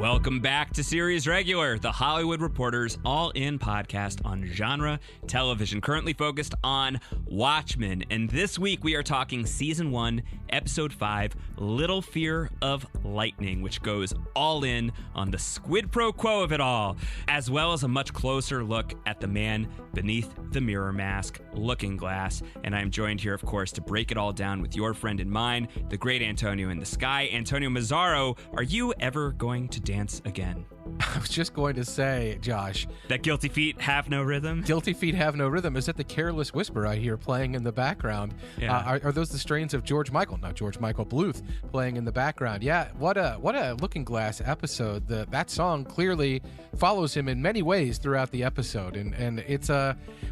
Welcome back to Series Regular, the Hollywood Reporter's all-in podcast on genre television, currently focused on Watchmen. And this week we are talking Season 1, Episode 5, Little Fear of Lightning, which goes all in on the squid pro quo of it all, as well as a much closer look at the man beneath the mirror mask, Looking Glass. And I'm joined here, of course, to break it all down with your friend and mine, the great Antonio in the sky, Antonio Mazzaro. Are you ever going to dance again? I was just going to say, Josh, that Guilty Feet have no rhythm? Guilty Feet have no rhythm. Is that the Careless Whisper I hear playing in the background? Yeah. Are those the strains of George Michael Bluth playing in the background? Yeah, what a Looking Glass episode. That song clearly follows him in many ways throughout the episode, and it's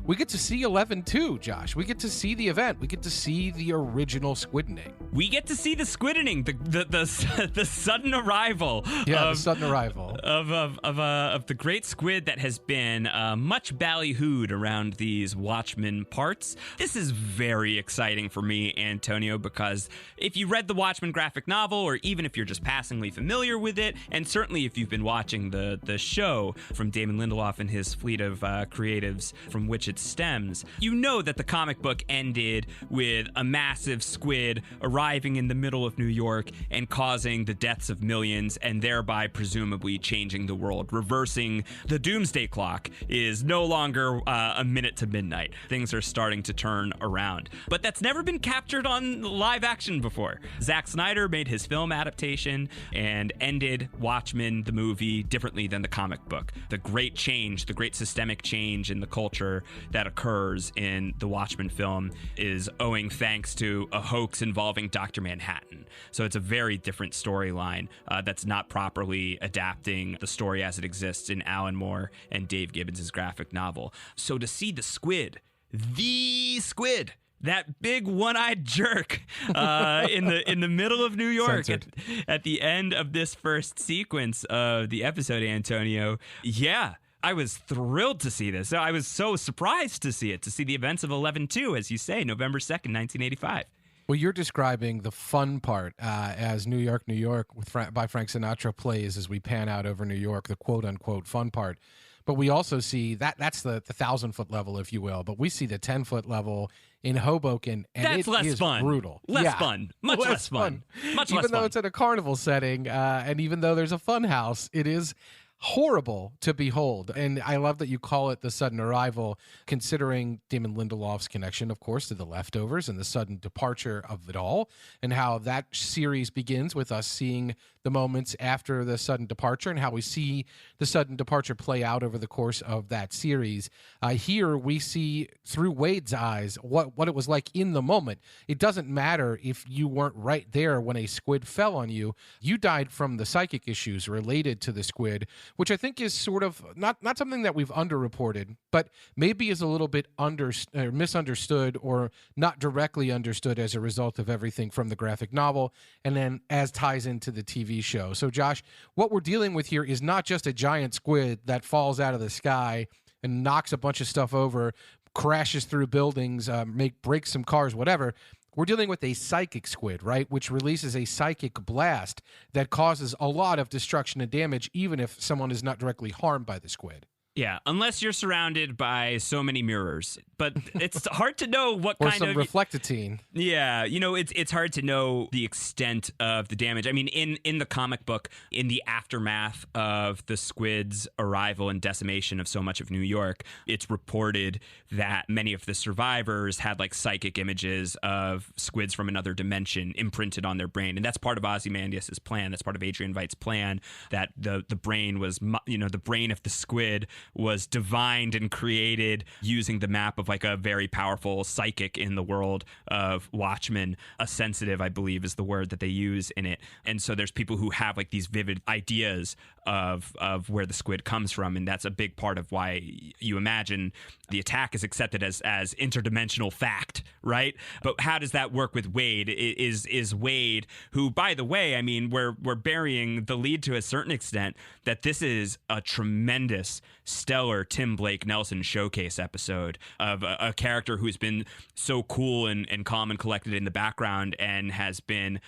we get to see 11 too, Josh. We get to see the event. We get to see the original squiddening. We get to see the squiddening, the sudden arrival. Yeah, the sudden arrival of the great squid that has been much ballyhooed around these Watchmen parts. This is very exciting for me, Antonio, because if you read the Watchmen graphic novel, or even if you're just passingly familiar with it, and certainly if you've been watching the show from Damon Lindelof and his fleet of creatives from which it stems, you know that the comic book ended with a massive squid arriving in the middle of New York and causing the deaths of millions, and thereby presumably changing the world. Reversing the doomsday clock is no longer a minute to midnight. Things are starting to turn around. But that's never been captured on live action before. Zack Snyder made his film adaptation and ended Watchmen, the movie, differently than the comic book. The great change, the great systemic change in the culture that occurs in the Watchmen film is owing thanks to a hoax involving Dr. Manhattan. So it's a very different storyline that's not properly adapting the story as it exists in Alan Moore and Dave Gibbons' graphic novel. So to see the squid, that big one-eyed jerk in the middle of New York at the end of this first sequence of the episode, Antonio, yeah, I was thrilled to see this. I was so surprised to see the events of 11/2, as you say, November 2nd, 1985. Well, you're describing the fun part as New York by Frank Sinatra plays as we pan out over New York, the quote-unquote fun part. But we also see that's the 1,000-foot level, if you will. But we see the 10-foot level in Hoboken, and that's it less is fun. Brutal. Less fun. Much less fun. Even though it's in a carnival setting, and even though there's a fun house, it is horrible to behold. And I love that you call it the sudden arrival, considering Damon Lindelof's connection, of course, to The Leftovers and the sudden departure of it all, and how that series begins with us seeing the moments after the sudden departure and how we see the sudden departure play out over the course of that series. Here we see through Wade's eyes what it was like in the moment. It doesn't matter if you weren't right there when a squid fell on you. You died from the psychic issues related to the squid, which I think is sort of not something that we've underreported, but maybe is a little bit misunderstood or not directly understood as a result of everything from the graphic novel and then as ties into the TV show. So, Josh, what we're dealing with here is not just a giant squid that falls out of the sky and knocks a bunch of stuff over, crashes through buildings, breaks some cars, whatever. We're dealing with a psychic squid, right, which releases a psychic blast that causes a lot of destruction and damage, even if someone is not directly harmed by the squid. Yeah, unless you're surrounded by so many mirrors. But it's hard to know what or kind of... Or some reflectatine. Yeah, it's hard to know the extent of the damage. I mean, in the comic book, in the aftermath of the squid's arrival and decimation of so much of New York, it's reported that many of the survivors had like psychic images of squids from another dimension imprinted on their brain. And that's part of Ozymandias' plan. That's part of Adrian Veidt's plan, that the brain was, the brain of the squid was divined and created using the map of like a very powerful psychic in the world of Watchmen. A sensitive, I believe, is the word that they use in it. And so there's people who have like these vivid ideas of where the squid comes from, and that's a big part of why you imagine the attack is accepted as interdimensional fact, right? But how does that work with Wade? Is Wade, who, by the way, I mean, we're burying the lead to a certain extent, that this is a tremendous stellar Tim Blake Nelson showcase episode of a character who's been so cool and calm and collected in the background and has been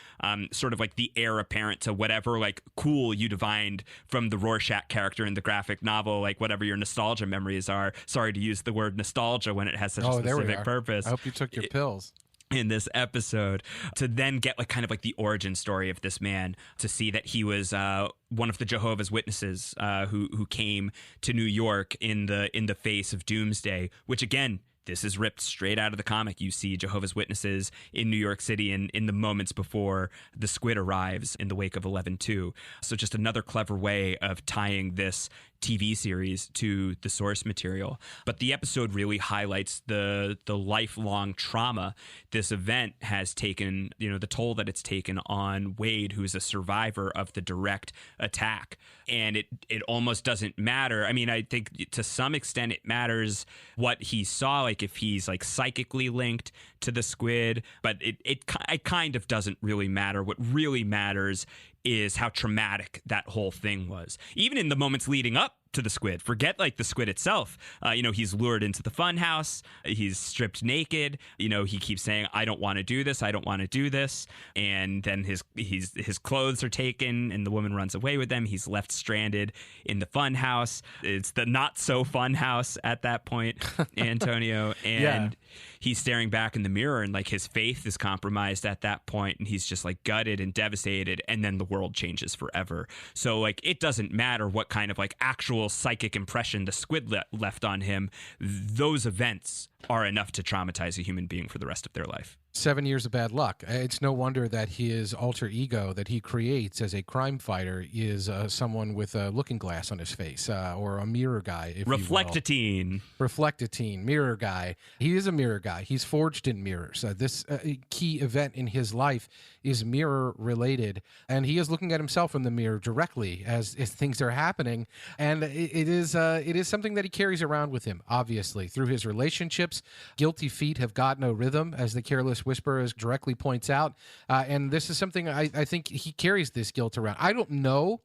sort of like the heir apparent to whatever like cool you divined from the Rorschach character in the graphic novel, like whatever your nostalgia memories are. Sorry to use the word nostalgia when it has such a specific purpose. I hope you took your pills. In this episode, to then get like kind of like the origin story of this man, to see that he was one of the Jehovah's Witnesses who came to New York in the face of Doomsday, which again, this is ripped straight out of the comic. You see Jehovah's Witnesses in New York City in the moments before the squid arrives in the wake of 11/2. So just another clever way of tying this TV series to the source material. But the episode really highlights the lifelong trauma this event has taken, the toll that it's taken on Wade, who's a survivor of the direct attack. And it almost doesn't matter. I mean, I think to some extent it matters what he saw, like if he's like psychically linked to the squid, but it kind of doesn't really matter. What really matters is how traumatic that whole thing was. Even in the moments leading up to the squid, forget like the squid itself. He's lured into the fun house. He's stripped naked. He keeps saying, I don't want to do this. I don't want to do this. And then his clothes are taken and the woman runs away with them. He's left stranded in the fun house. It's the not so fun house at that point, Antonio. And he's staring back in the mirror and like his faith is compromised at that point. And he's just like gutted and devastated. And then the world changes forever. So like, it doesn't matter what kind of like actual psychic impression the squid left on him. Those events are enough to traumatize a human being for the rest of their life. 7 years of bad luck. It's no wonder that his alter ego that he creates as a crime fighter is someone with a looking glass on his face, or a mirror guy, if Reflectatine. Reflectatine, mirror guy. He is a mirror guy. He's forged in mirrors. This key event in his life is mirror related, and he is looking at himself in the mirror directly as things are happening, and it is something that he carries around with him, obviously, through his relationships. Guilty feet have got no rhythm, as the Careless Whisperer directly points out, and this is something I think he carries this guilt around. I don't know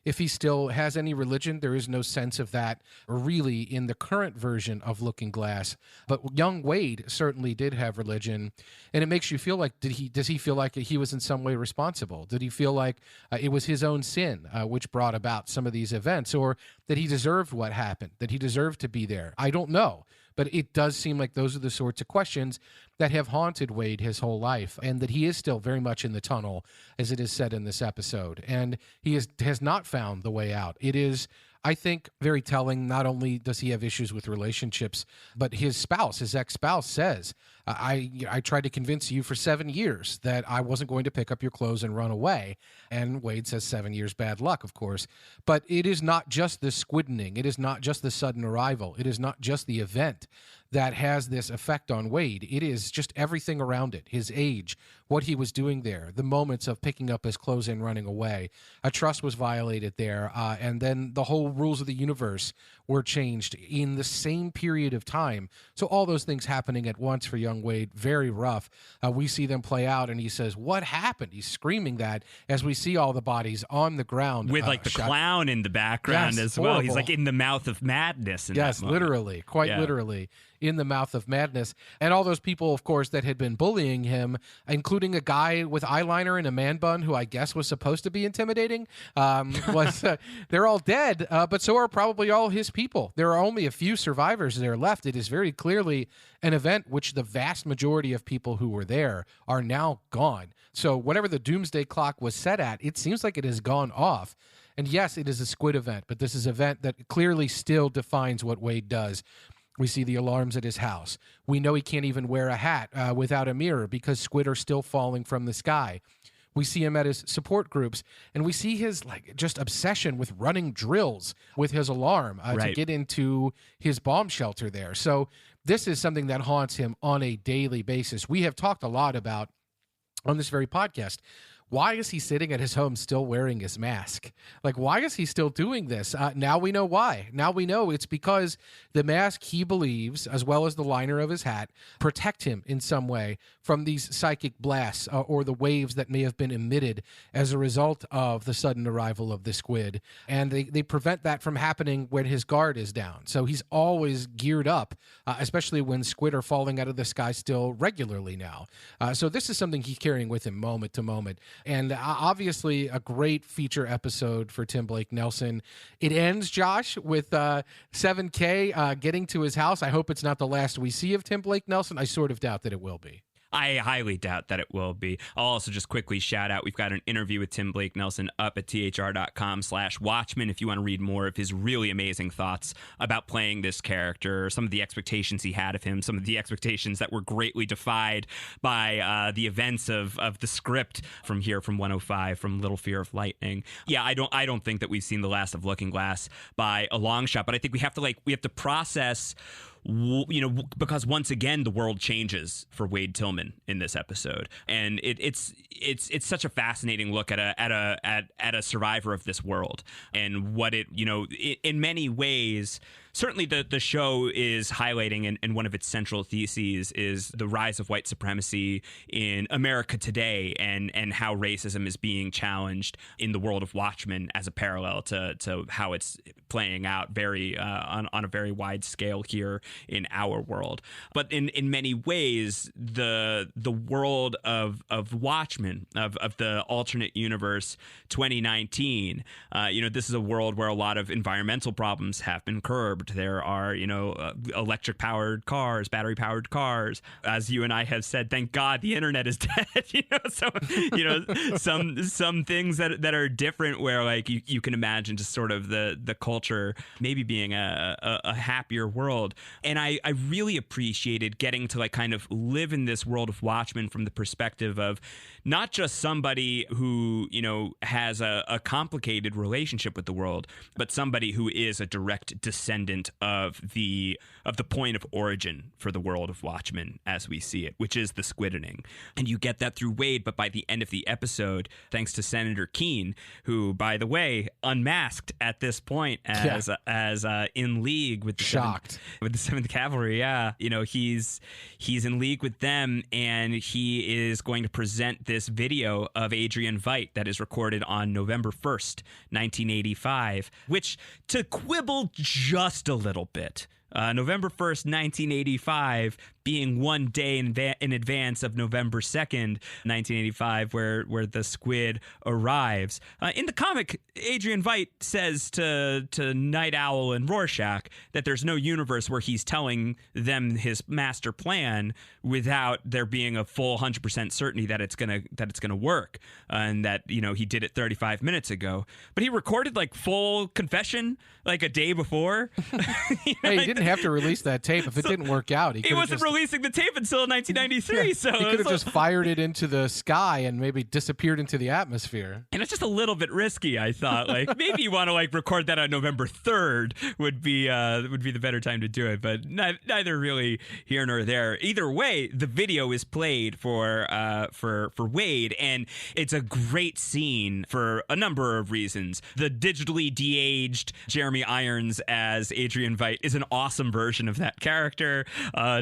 if he still has any religion. There is no sense of that really in the current version of Looking Glass. But young Wade certainly did have religion, and it makes you feel like, does he feel like he was in some way responsible? Did he feel like it was his own sin which brought about some of these events, or that he deserved what happened, that he deserved to be there? I don't know. But it does seem like those are the sorts of questions that have haunted Wade his whole life, and that he is still very much in the tunnel, as it is said in this episode. And he has not found the way out. It is, I think, very telling. Not only does he have issues with relationships, but his ex-spouse says, I tried to convince you for 7 years that I wasn't going to pick up your clothes and run away. And Wade says 7 years bad luck, of course. But it is not just the squiddening. It is not just the sudden arrival. It is not just the event that has this effect on Wade. It is just everything around it. His age, what he was doing there, the moments of picking up his clothes and running away. A trust was violated there, and then the whole rules of the universe were changed in the same period of time. So all those things happening at once for young Wade, very rough. We see them play out, and he says, what happened? He's screaming that as we see all the bodies on the ground. With like the clown in the background as well. He's like in the mouth of madness. Yes, literally, quite literally. In the mouth of madness. And all those people, of course, that had been bullying him, including a guy with eyeliner and a man bun who I guess was supposed to be intimidating, they're all dead, but so are probably all his people. There are only a few survivors there left. It is very clearly an event which the vast majority of people who were there are now gone. So whatever the doomsday clock was set at, it seems like it has gone off. And yes, it is a squid event, but this is an event that clearly still defines what Wade does. We see the alarms at his house. We know he can't even wear a hat without a mirror because squid are still falling from the sky. We see him at his support groups, and we see his just obsession with running drills with his alarm to get into his bomb shelter there. So this is something that haunts him on a daily basis. We have talked a lot about on this very podcast why is he sitting at his home still wearing his mask? Like, why is he still doing this? Now we know why. Now we know it's because the mask, he believes, as well as the liner of his hat, protect him in some way from these psychic blasts or the waves that may have been emitted as a result of the sudden arrival of the squid. And they prevent that from happening when his guard is down. So he's always geared up, especially when squid are falling out of the sky still regularly now. So this is something he's carrying with him moment to moment. And obviously a great feature episode for Tim Blake Nelson. It ends, Josh, with 7K getting to his house. I hope it's not the last we see of Tim Blake Nelson. I sort of doubt that it will be. I highly doubt that it will be. I'll also just quickly shout out, we've got an interview with Tim Blake Nelson up at thr.com/Watchmen if you want to read more of his really amazing thoughts about playing this character, some of the expectations he had of him, some of the expectations that were greatly defied by the events of the script from 105, from Little Fear of Lightning. Yeah, I don't think that we've seen the last of Looking Glass by a long shot, but I think we have to process, because once again the world changes for Wade Tillman in this episode, and it's such a fascinating look at a survivor of this world, and what it in many ways. Certainly the show is highlighting, and one of its central theses is the rise of white supremacy in America today, and how racism is being challenged in the world of Watchmen as a parallel to how it's playing out very on a very wide scale here in our world. But in many ways, the world of Watchmen, of the alternate universe 2019, this is a world where a lot of environmental problems have been curbed. There are, electric powered cars, battery powered cars. As you and I have said, thank God the internet is dead. Some things that are different, where like you can imagine just sort of the culture maybe being a happier world. And I really appreciated getting to like kind of live in this world of Watchmen from the perspective of not just somebody who, has a complicated relationship with the world, but somebody who is a direct descendant of the point of origin for the world of Watchmen as we see it, which is the squiddening. And you get that through Wade, but by the end of the episode, thanks to Senator Keene, who, by the way, unmasked at this point as in league with the Seventh Cavalry. Yeah, he's in league with them, and he is going to present this video of Adrian Veidt that is recorded on November 1st, 1985, which, to quibble just a little bit, November 1st, 1985 being one day in advance of November 2nd, 1985, where the squid arrives. In the comic, Adrian Veidt says to Night Owl and Rorschach that there's no universe where he's telling them his master plan without there being a full 100% certainty that it's gonna work, and that he did it 35 minutes ago. But he recorded like full confession like a day before. Hey, he didn't have to release that tape if it didn't work out. He wasn't releasing the tape until 1993. Yeah, so he could have just fired it into the sky and maybe disappeared into the atmosphere. And it's just a little bit risky, I thought. Like maybe you want to like record that on November 3rd would be the better time to do it. But neither really here nor there. Either way, the video is played for Wade, and it's a great scene for a number of reasons. The digitally de-aged Jeremy Irons as Adrian Veidt is an awesome version of that character,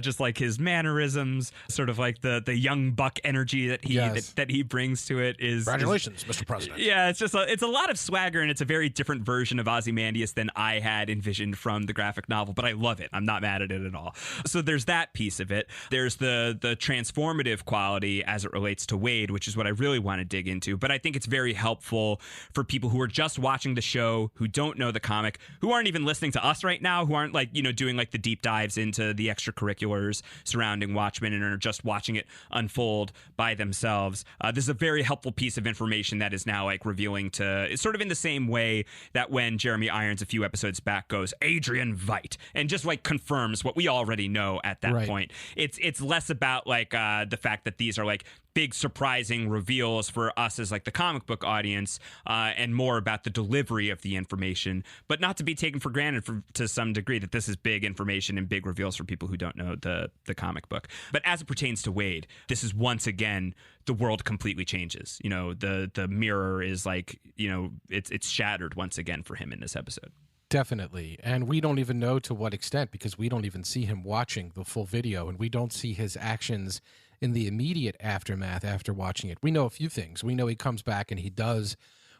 just like his mannerisms, sort of like the young buck energy that he brings to it is. Congratulations, Mr. President. Yeah, it's a lot of swagger, and it's a very different version of Ozymandias than I had envisioned from the graphic novel, but I love it. I'm not mad at it at all. So there's that piece of it. There's the transformative quality as it relates to Wade, which is what I really want to dig into. But I think it's very helpful for people who are just watching the show, who don't know the comic, who aren't even listening to us right now, who aren't like, doing like the deep dives into the extracurriculars surrounding Watchmen and are just watching it unfold by themselves. This is a very helpful piece of information that is now like revealing it's sort of in the same way that when Jeremy Irons a few episodes back goes Adrian Veidt and just like confirms what we already know at that point. It's less about like the fact that these are like big surprising reveals for us as like the comic book audience, and more about the delivery of the information, but not to be taken for granted to some degree that this is big information and big reveals for people who don't know the comic book. But as it pertains to Wade, this is once again the world completely changes. You know, the mirror is like, you know, it's shattered once again for him in this episode. Definitely. And we don't even know to what extent, because we don't even see him watching the full video, and we don't see his actions in the immediate aftermath after watching it. We know a few things. We know he comes back and he does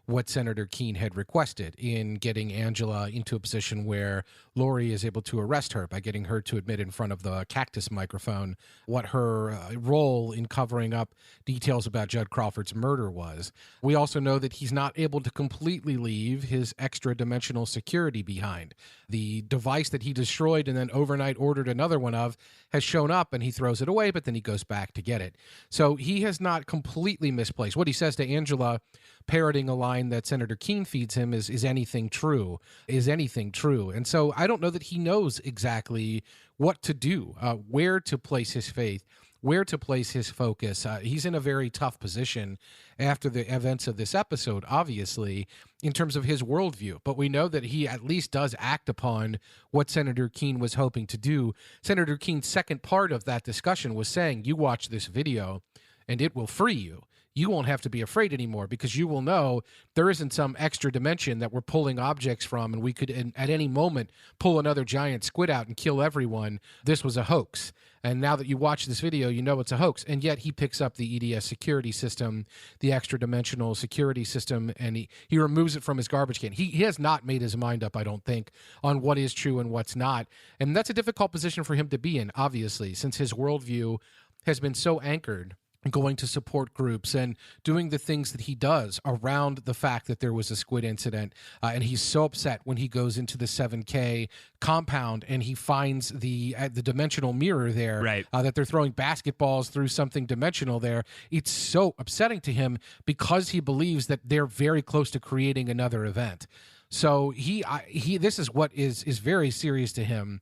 what Senator Keene had requested in getting Angela into a position where Lori is able to arrest her by getting her to admit in front of the cactus microphone what her role in covering up details about Judd Crawford's murder was. We also know that he's not able to completely leave his extra-dimensional security behind. The device that he destroyed and then overnight ordered another one of has shown up, and he throws it away, but then he goes back to get it. So he has not completely misplaced. What he says to Angela, parroting a line that Senator Keene feeds him, is anything true? Is anything true? And so I don't know that he knows exactly what to do, where to place his faith, where to place his focus. He's in a very tough position after the events of this episode, obviously, in terms of his worldview. But we know that he at least does act upon what Senator Keene was hoping to do. Senator Keene's second part of that discussion was saying, you watch this video and it will free you. You won't have to be afraid anymore, because you will know there isn't some extra dimension that we're pulling objects from, and we could at any moment pull another giant squid out and kill everyone. This was a hoax. And now that you watch this video, you know it's a hoax. And yet he picks up the EDS security system, the extra dimensional security system, and he removes it from his garbage can. He has not made his mind up, I don't think, on what is true and what's not. And that's a difficult position for him to be in, obviously, since his worldview has been so anchored going to support groups and doing the things that he does around the fact that there was a squid incident. And he's so upset when he goes into the 7K compound and he finds the dimensional mirror there, right. That they're throwing basketballs through something dimensional there. It's so upsetting to him because he believes that they're very close to creating another event. So he this is what is very serious to him.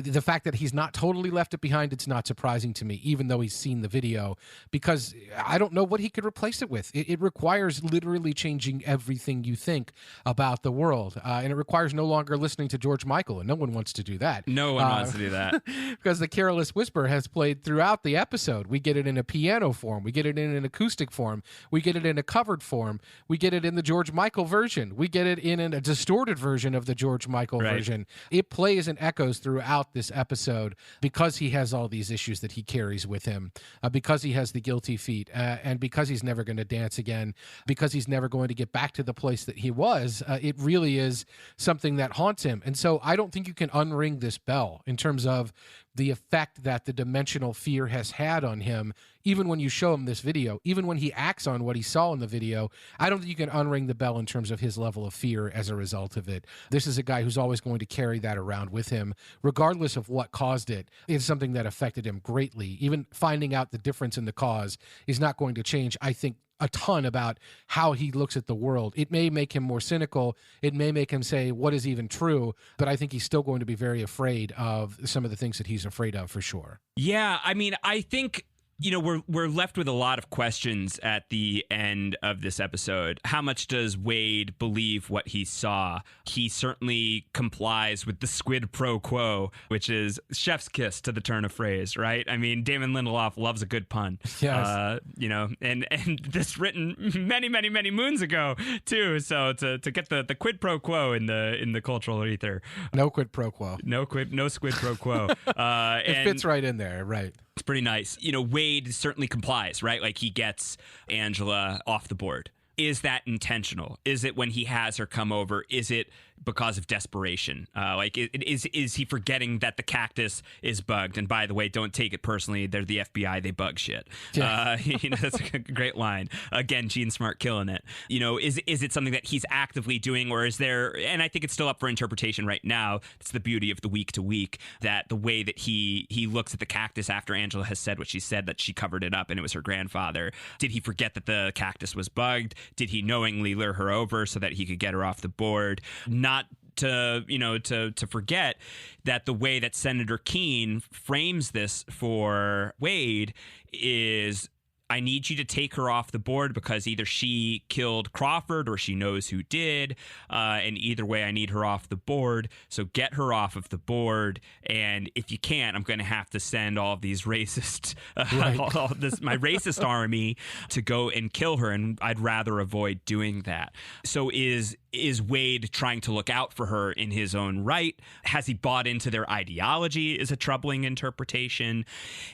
The fact that he's not totally left it behind, it's not surprising to me, even though he's seen the video, because I don't know what he could replace it with. It requires literally changing everything you think about the world. And it requires no longer listening to George Michael, and no one wants to do that. No one wants to do that. Because the Careless Whisper has played throughout the episode. We get it in a piano form. We get it in an acoustic form. We get it in a covered form. We get it in the George Michael version. We get it in a distorted version of the George Michael version. It plays and echoes throughout this episode because he has all these issues that he carries with him, because he has the guilty feet, and because he's never going to dance again, because he's never going to get back to the place that he was. It really is something that haunts him. And so I don't think you can unring this bell in terms of the effect that the dimensional fear has had on him, even when you show him this video, even when he acts on what he saw in the video. I don't think you can unring the bell in terms of his level of fear as a result of it. This is a guy who's always going to carry that around with him, regardless of what caused it. It's something that affected him greatly. Even finding out the difference in the cause is not going to change, I think, a ton about how he looks at the world. It may make him more cynical. It may make him say, what is even true? But I think he's still going to be very afraid of some of the things that he's afraid of, for sure. Yeah, I mean, I think, you know, we're left with a lot of questions at the end of this episode. How much does Wade believe what he saw? He certainly complies with the squid pro quo, which is chef's kiss to the turn of phrase, right? I mean, Damon Lindelof loves a good pun. Yes. You know, and this written many, many, many moons ago too. So to get the quid pro quo in the cultural ether. No quid pro quo. No squid pro quo. It fits right in there, right? It's pretty nice. You know, Wade certainly complies, right? Like, he gets Angela off the board. Is that intentional? Is it when he has her come over? Is it because of desperation? Is he forgetting that the cactus is bugged? And by the way, don't take it personally. They're the FBI. They bug shit. Yeah. You know, that's a great line. Again, Gene Smart killing it. You know, is it something that he's actively doing, or is there? And I think it's still up for interpretation right now. It's the beauty of the week to week, that the way that he looks at the cactus after Angela has said what she said, that she covered it up and it was her grandfather. Did he forget that the cactus was bugged? Did he knowingly lure her over so that he could get her off the board? Not to forget that the way that Senator Keene frames this for Wade is I need you to take her off the board because either she killed Crawford or she knows who did. And either way, I need her off the board. So get her off of the board. And if you can't, I'm going to have to send all of these racist, my racist army to go and kill her. And I'd rather avoid doing that. So is Wade trying to look out for her in his own right? Has he bought into their ideology is a troubling interpretation.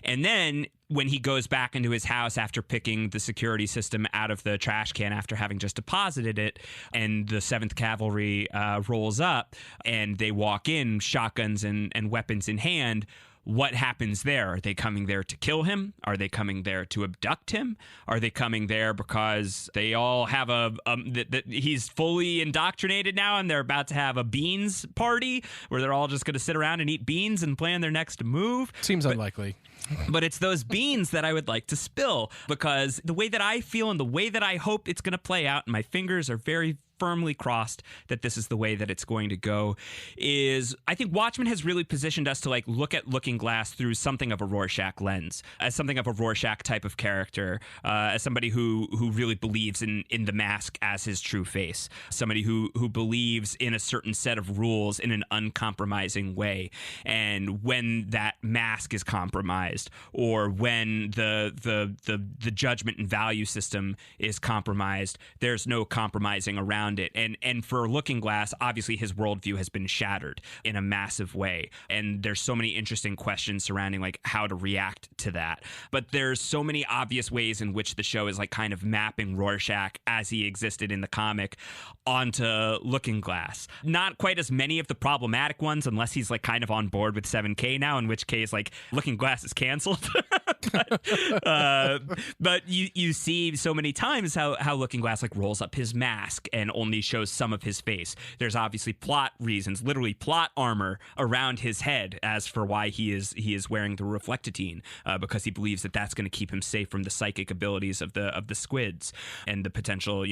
And then when he goes back into his house after picking the security system out of the trash can after having just deposited it, and the 7th Cavalry rolls up and they walk in, shotguns and weapons in hand, what happens there? Are they coming there to kill him? Are they coming there to abduct him? Are they coming there because they all have he's fully indoctrinated now and they're about to have a beans party where they're all just going to sit around and eat beans and plan their next move? Seems unlikely. But it's those beans that I would like to spill, because the way that I feel and the way that I hope it's going to play out, and my fingers are very firmly crossed that this is the way that it's going to go, is I think Watchmen has really positioned us to like look at Looking Glass through something of a Rorschach lens, as something of a Rorschach type of character, as somebody who really believes in the mask as his true face, somebody who believes in a certain set of rules in an uncompromising way. And when that mask is compromised, or when the judgment and value system is compromised, there's no compromising around it. And for Looking Glass, obviously his worldview has been shattered in a massive way. And there's so many interesting questions surrounding like how to react to that. But there's so many obvious ways in which the show is like kind of mapping Rorschach as he existed in the comic onto Looking Glass. Not quite as many of the problematic ones, unless he's like kind of on board with 7K now, in which case like Looking Glass is canceled. But you see so many times how Looking Glass like rolls up his mask and only shows some of his face. There's obviously plot reasons, literally plot armor around his head as for why he is wearing the reflectitine, because he believes that that's going to keep him safe from the psychic abilities of the squids and the potential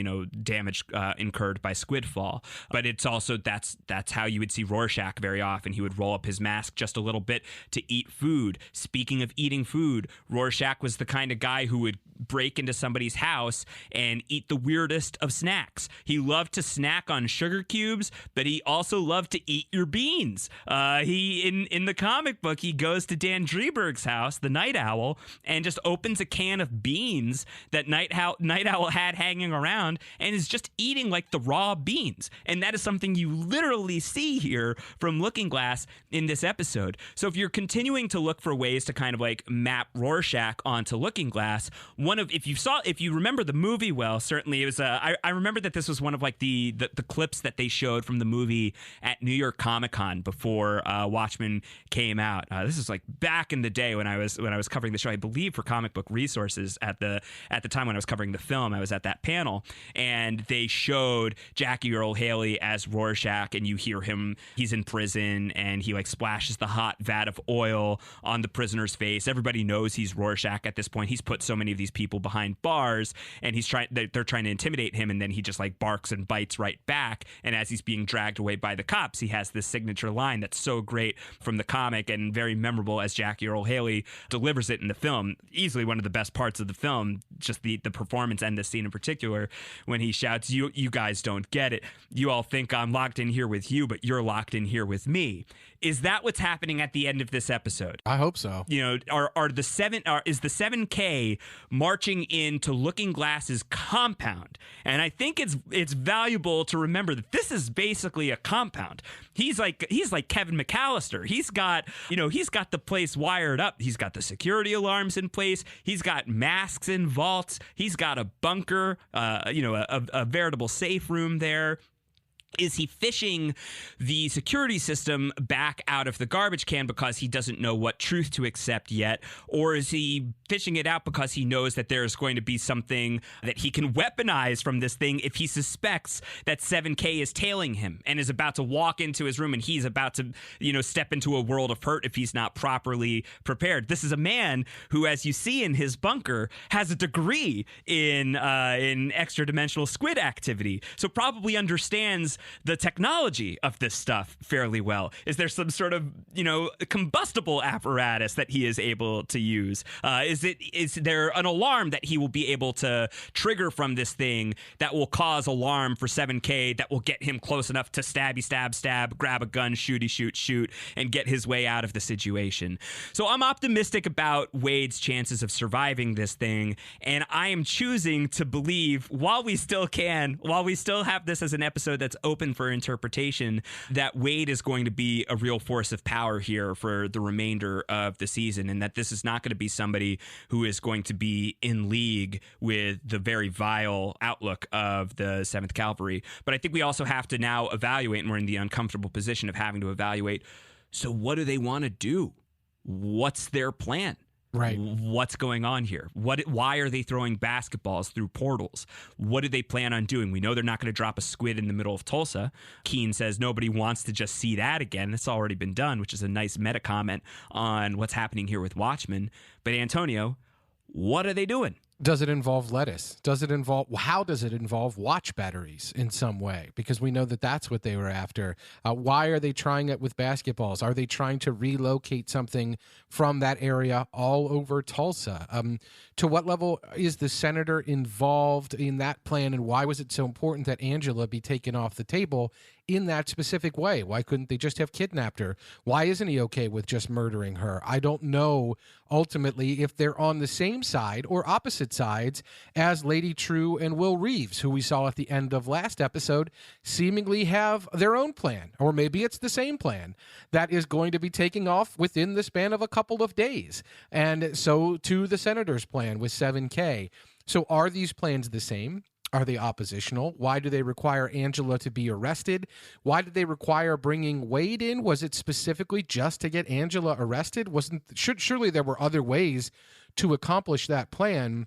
damage incurred by squid fall. But it's also that's how you would see Rorschach very often. He would roll up his mask just a little bit to eat food. Speaking of eating food, Rorschach was the kind of guy who would break into somebody's house and eat the weirdest of snacks. He loved to snack on sugar cubes, but he also loved to eat your beans. In the comic book, he goes to Dan Dreberg's house, the Night Owl, and just opens a can of beans that Night Owl had hanging around and is just eating like the raw beans. And that is something you literally see here from Looking Glass in this episode. So if you're continuing to look for ways to kind of like map Rorschach onto Looking Glass, if you remember the movie well, certainly it was I remember that this was one of like the clips that they showed from the movie at New York Comic Con before Watchmen came out. This is like back in the day when I was covering the show, I believe, for Comic Book Resources at the time when I was covering the film. I was at that panel and they showed Jackie Earle Haley as Rorschach, and you hear him, he's in prison and he like splashes the hot vat of oil on the prisoner's face. Everybody knows he's Rorschach at this point. He's put so many of these people behind bars and they're trying to intimidate him, and then he just like barks and bites right back. And as he's being dragged away by the cops, he has this signature line that's so great from the comic and very memorable as Jackie Earle Haley delivers it in the film. Easily one of the best parts of the film, just the performance and the scene in particular, when he shouts, you guys don't get it. You all think I'm locked in here with you, but you're locked in here with me. Is that what's happening at the end of this episode? I hope so. Is the 7K marching into Looking Glass's compound? And I think it's valuable to remember that this is basically a compound. He's like Kevin McAllister. He's got the place wired up. He's got the security alarms in place. He's got masks in vaults. He's got a bunker, a veritable safe room there. Is he fishing the security system back out of the garbage can because he doesn't know what truth to accept yet? Or is he fishing it out because he knows that there's going to be something that he can weaponize from this thing if he suspects that 7K is tailing him and is about to walk into his room and he's about to, step into a world of hurt if he's not properly prepared? This is a man who, as you see in his bunker, has a degree in extra-dimensional squid activity, so probably understands the technology of this stuff fairly well? Is there some sort of, combustible apparatus that he is able to use? Is there an alarm that he will be able to trigger from this thing that will cause alarm for 7K that will get him close enough to stabby, stab, grab a gun, shooty, shoot, and get his way out of the situation? So I'm optimistic about Wade's chances of surviving this thing, and I am choosing to believe, while we still have this as an episode that's open for interpretation, that Wade is going to be a real force of power here for the remainder of the season, and that this is not going to be somebody who is going to be in league with the very vile outlook of the 7th Cavalry. But I think we also have to now evaluate, and we're in the uncomfortable position of having to evaluate, so what do they want to do? What's their plan? Right. What's going on here? Why are they throwing basketballs through portals? What do they plan on doing? We know they're not going to drop a squid in the middle of Tulsa. Keene says nobody wants to just see that again. It's already been done, which is a nice meta comment on what's happening here with Watchmen. But Antonio, what are they doing? Does it involve lettuce? How does it involve watch batteries in some way? Because we know that that's what they were after. Why are they trying it with basketballs? Are they trying to relocate something from that area all over Tulsa? To what level is the senator involved in that plan, and why was it so important that Angela be taken off the table in that specific way? Why couldn't they just have kidnapped her? Why isn't he okay with just murdering her? I don't know ultimately if they're on the same side or opposite sides as Lady True and Will Reeves, who we saw at the end of last episode, seemingly have their own plan. Or maybe it's the same plan that is going to be taking off within the span of a couple of days. And so to the senator's plan with 7K. So are these plans the same? Are they oppositional? Why do they require Angela to be arrested? Why did they require bringing Wade in? Was it specifically just to get Angela arrested? Surely there were other ways to accomplish that plan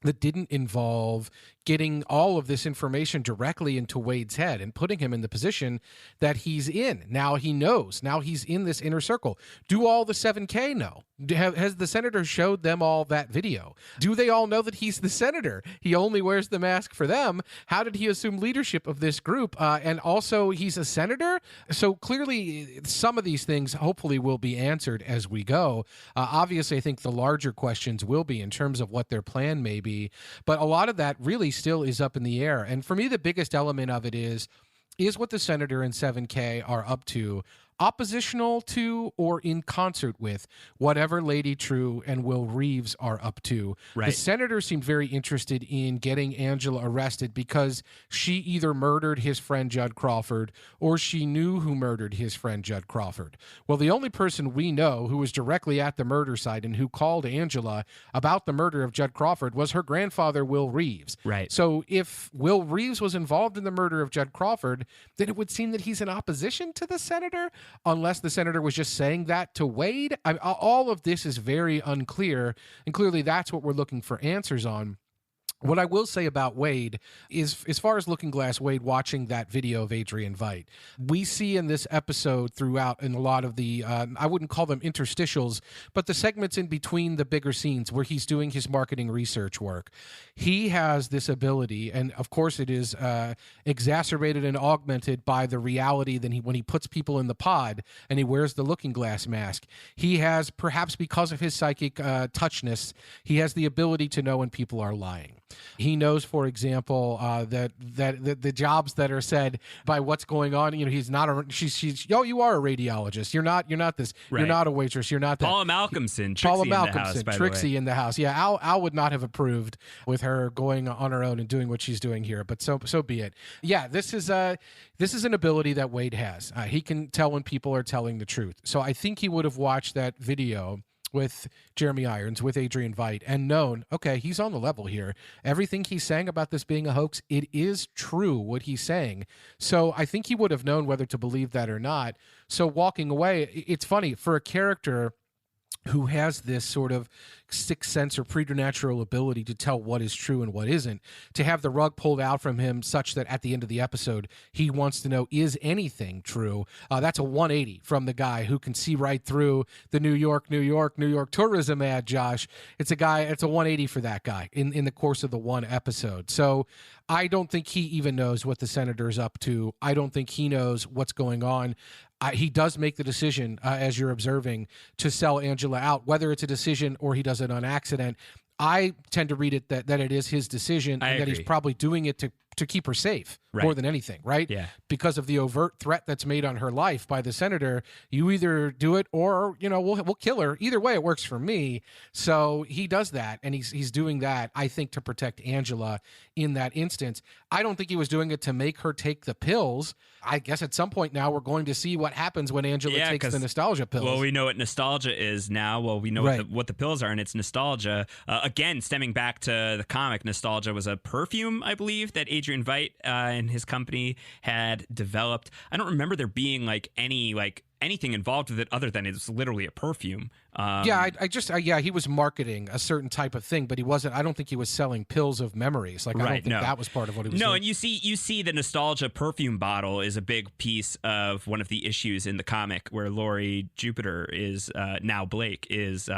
that didn't involve getting all of this information directly into Wade's head and putting him in the position that he's in. Now he knows. Now he's in this inner circle. Do all the 7K know? Has the senator showed them all that video? Do they all know that he's the senator? He only wears the mask for them. How did he assume leadership of this group? And also, he's a senator? So clearly, some of these things hopefully will be answered as we go. Obviously, I think the larger questions will be in terms of what their plan may be. But a lot of that really still is up in the air. And for me, the biggest element of it is what the senator and 7K are up to oppositional to or in concert with whatever Lady True and Will Reeves are up to. Right. The senator seemed very interested in getting Angela arrested because she either murdered his friend Judd Crawford or she knew who murdered his friend Judd Crawford. Well, the only person we know who was directly at the murder site and who called Angela about the murder of Judd Crawford was her grandfather, Will Reeves. Right. So if Will Reeves was involved in the murder of Judd Crawford, then it would seem that he's in opposition to the senator, unless the senator was just saying that to Wade. All of this is very unclear, and clearly that's what we're looking for answers on. What I will say about Wade is, as far as Looking Glass Wade watching that video of Adrian Veidt, we see in this episode throughout in a lot of the, I wouldn't call them interstitials, but the segments in between the bigger scenes where he's doing his marketing research work. He has this ability, and of course it is exacerbated and augmented by the reality that when he puts people in the pod and he wears the Looking Glass mask, he has, perhaps because of his psychic touchness, he has the ability to know when people are lying. He knows, for example, that the jobs that are said by what's going on. You know, he's not a. She's. Oh, you are a radiologist. You're not this. Right. You're not a waitress. You're not that. Paula Malcolmson. Trixie in the house. Yeah, Al would not have approved with her going on her own and doing what she's doing here. But so be it. Yeah, this is an ability that Wade has. He can tell when people are telling the truth. So I think he would have watched that video with Jeremy Irons, with Adrian Veidt, and known, okay, he's on the level here. Everything he's saying about this being a hoax, it is true what he's saying. So I think he would have known whether to believe that or not. So walking away, it's funny, for a character who has this sort of sixth sense or preternatural ability to tell what is true and what isn't, to have the rug pulled out from him such that at the end of the episode, he wants to know, is anything true? That's a 180 from the guy who can see right through the New York tourism ad, Josh. It's a 180 for that guy in the course of the one episode. So I don't think he even knows what the senator's up to. I don't think he knows what's going on. He does make the decision, as you're observing, to sell Angela out, whether it's a decision or he does it on accident. I tend to read it that it is his decision and that he's probably doing it to keep her safe more than anything, right? Yeah. Because of the overt threat that's made on her life by the senator. You either do it or, we'll kill her. Either way, it works for me. So he does that, and he's doing that, I think, to protect Angela in that instance. I don't think he was doing it to make her take the pills. I guess at some point now we're going to see what happens when Angela takes the nostalgia pills. Well, we know what nostalgia is now. Well, we know what the pills are, and it's nostalgia. Again, stemming back to the comic, nostalgia was a perfume, I believe, that Adrian Veidt and his company had developed. I don't remember there being anything involved with it other than it's literally a perfume. He was marketing a certain type of thing, but he wasn't. I don't think he was selling pills of memories. I don't think that was part of what he was doing. No, and you see the nostalgia perfume bottle is a big piece of one of the issues in the comic where Laurie Jupiter is now Blake is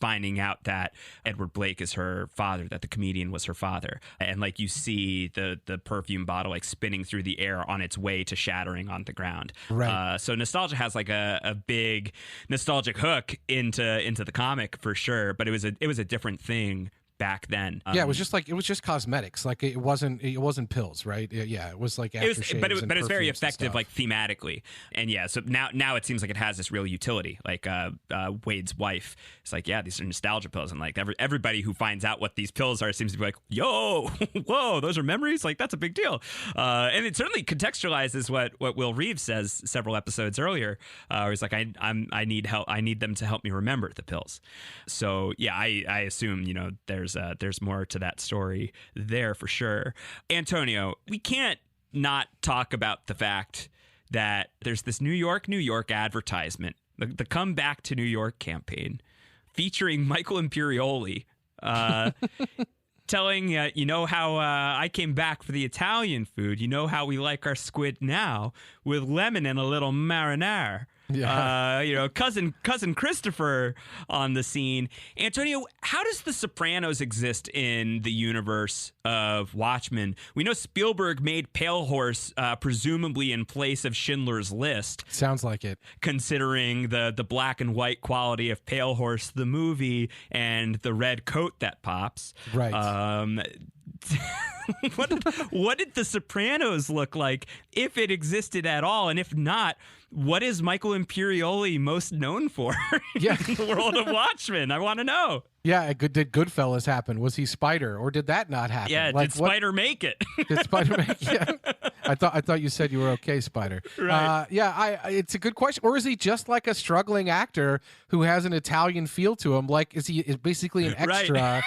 finding out that Edward Blake is her father, that the comedian was her father, and you see the perfume bottle spinning through the air on its way to shattering on the ground. Right. So nostalgia has a big nostalgic hook into the comic for sure, but it was a different thing back then. It was just cosmetics. It wasn't pills, right? It was aftershaves. But it was very effective, thematically. And so now it seems like it has this real utility. Wade's wife, it's these are nostalgia pills, and everybody who finds out what these pills are seems to be like, yo, whoa, those are memories. That's a big deal. And it certainly contextualizes what Will Reeves says several episodes earlier. Where he's like, I need help. I need them to help me remember the pills. So I assume there's more to that story there for sure. Antonio, we can't not talk about the fact that there's this New York advertisement, the Come Back to New York campaign, featuring Michael Imperioli, telling, how I came back for the Italian food. You know how we like our squid now, with lemon and a little marinara. Yeah. Cousin Christopher on the scene. Antonio, how does The Sopranos exist in the universe of Watchmen? We know Spielberg made Pale Horse presumably in place of Schindler's List. Sounds like it. Considering the black and white quality of Pale Horse, the movie, and the red coat that pops. Right. What did The Sopranos look like, if it existed at all? And if not, what is Michael Imperioli most known for in the world of Watchmen? I want to know. Yeah, did Goodfellas happen? Was he Spider, or did that not happen? Yeah, did Spider make it? Did Spider make it? Yeah. I thought you said you were okay, Spider. Right. It's a good question. Or is he just like a struggling actor who has an Italian feel to him? Is he basically an extra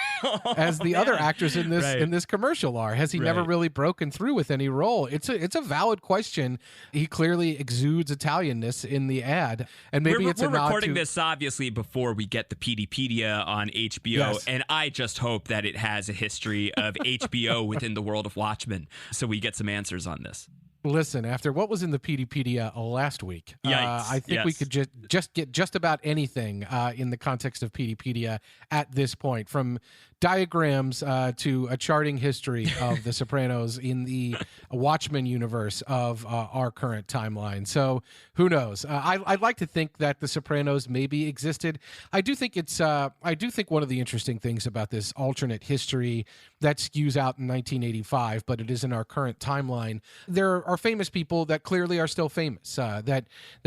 as the other actors in this commercial are? Has he never really broken through with any role? It's a valid question. He clearly exudes Italianness in the ad, and maybe we're it's a nod recording to this obviously before we get the PDpedia on HBO, and I just hope that it has a history of HBO within the world of Watchmen, so we get some answers on this. Listen, after what was in the PDpedia last week, I think we could just get just about anything in the context of PDpedia at this point, from diagrams to a charting history of The Sopranos in the Watchmen universe of our current timeline. So who knows? I'd like to think that The Sopranos maybe existed. I do think one of the interesting things about this alternate history that skews out in 1985, but it is in our current timeline. There are famous people that clearly are still famous, that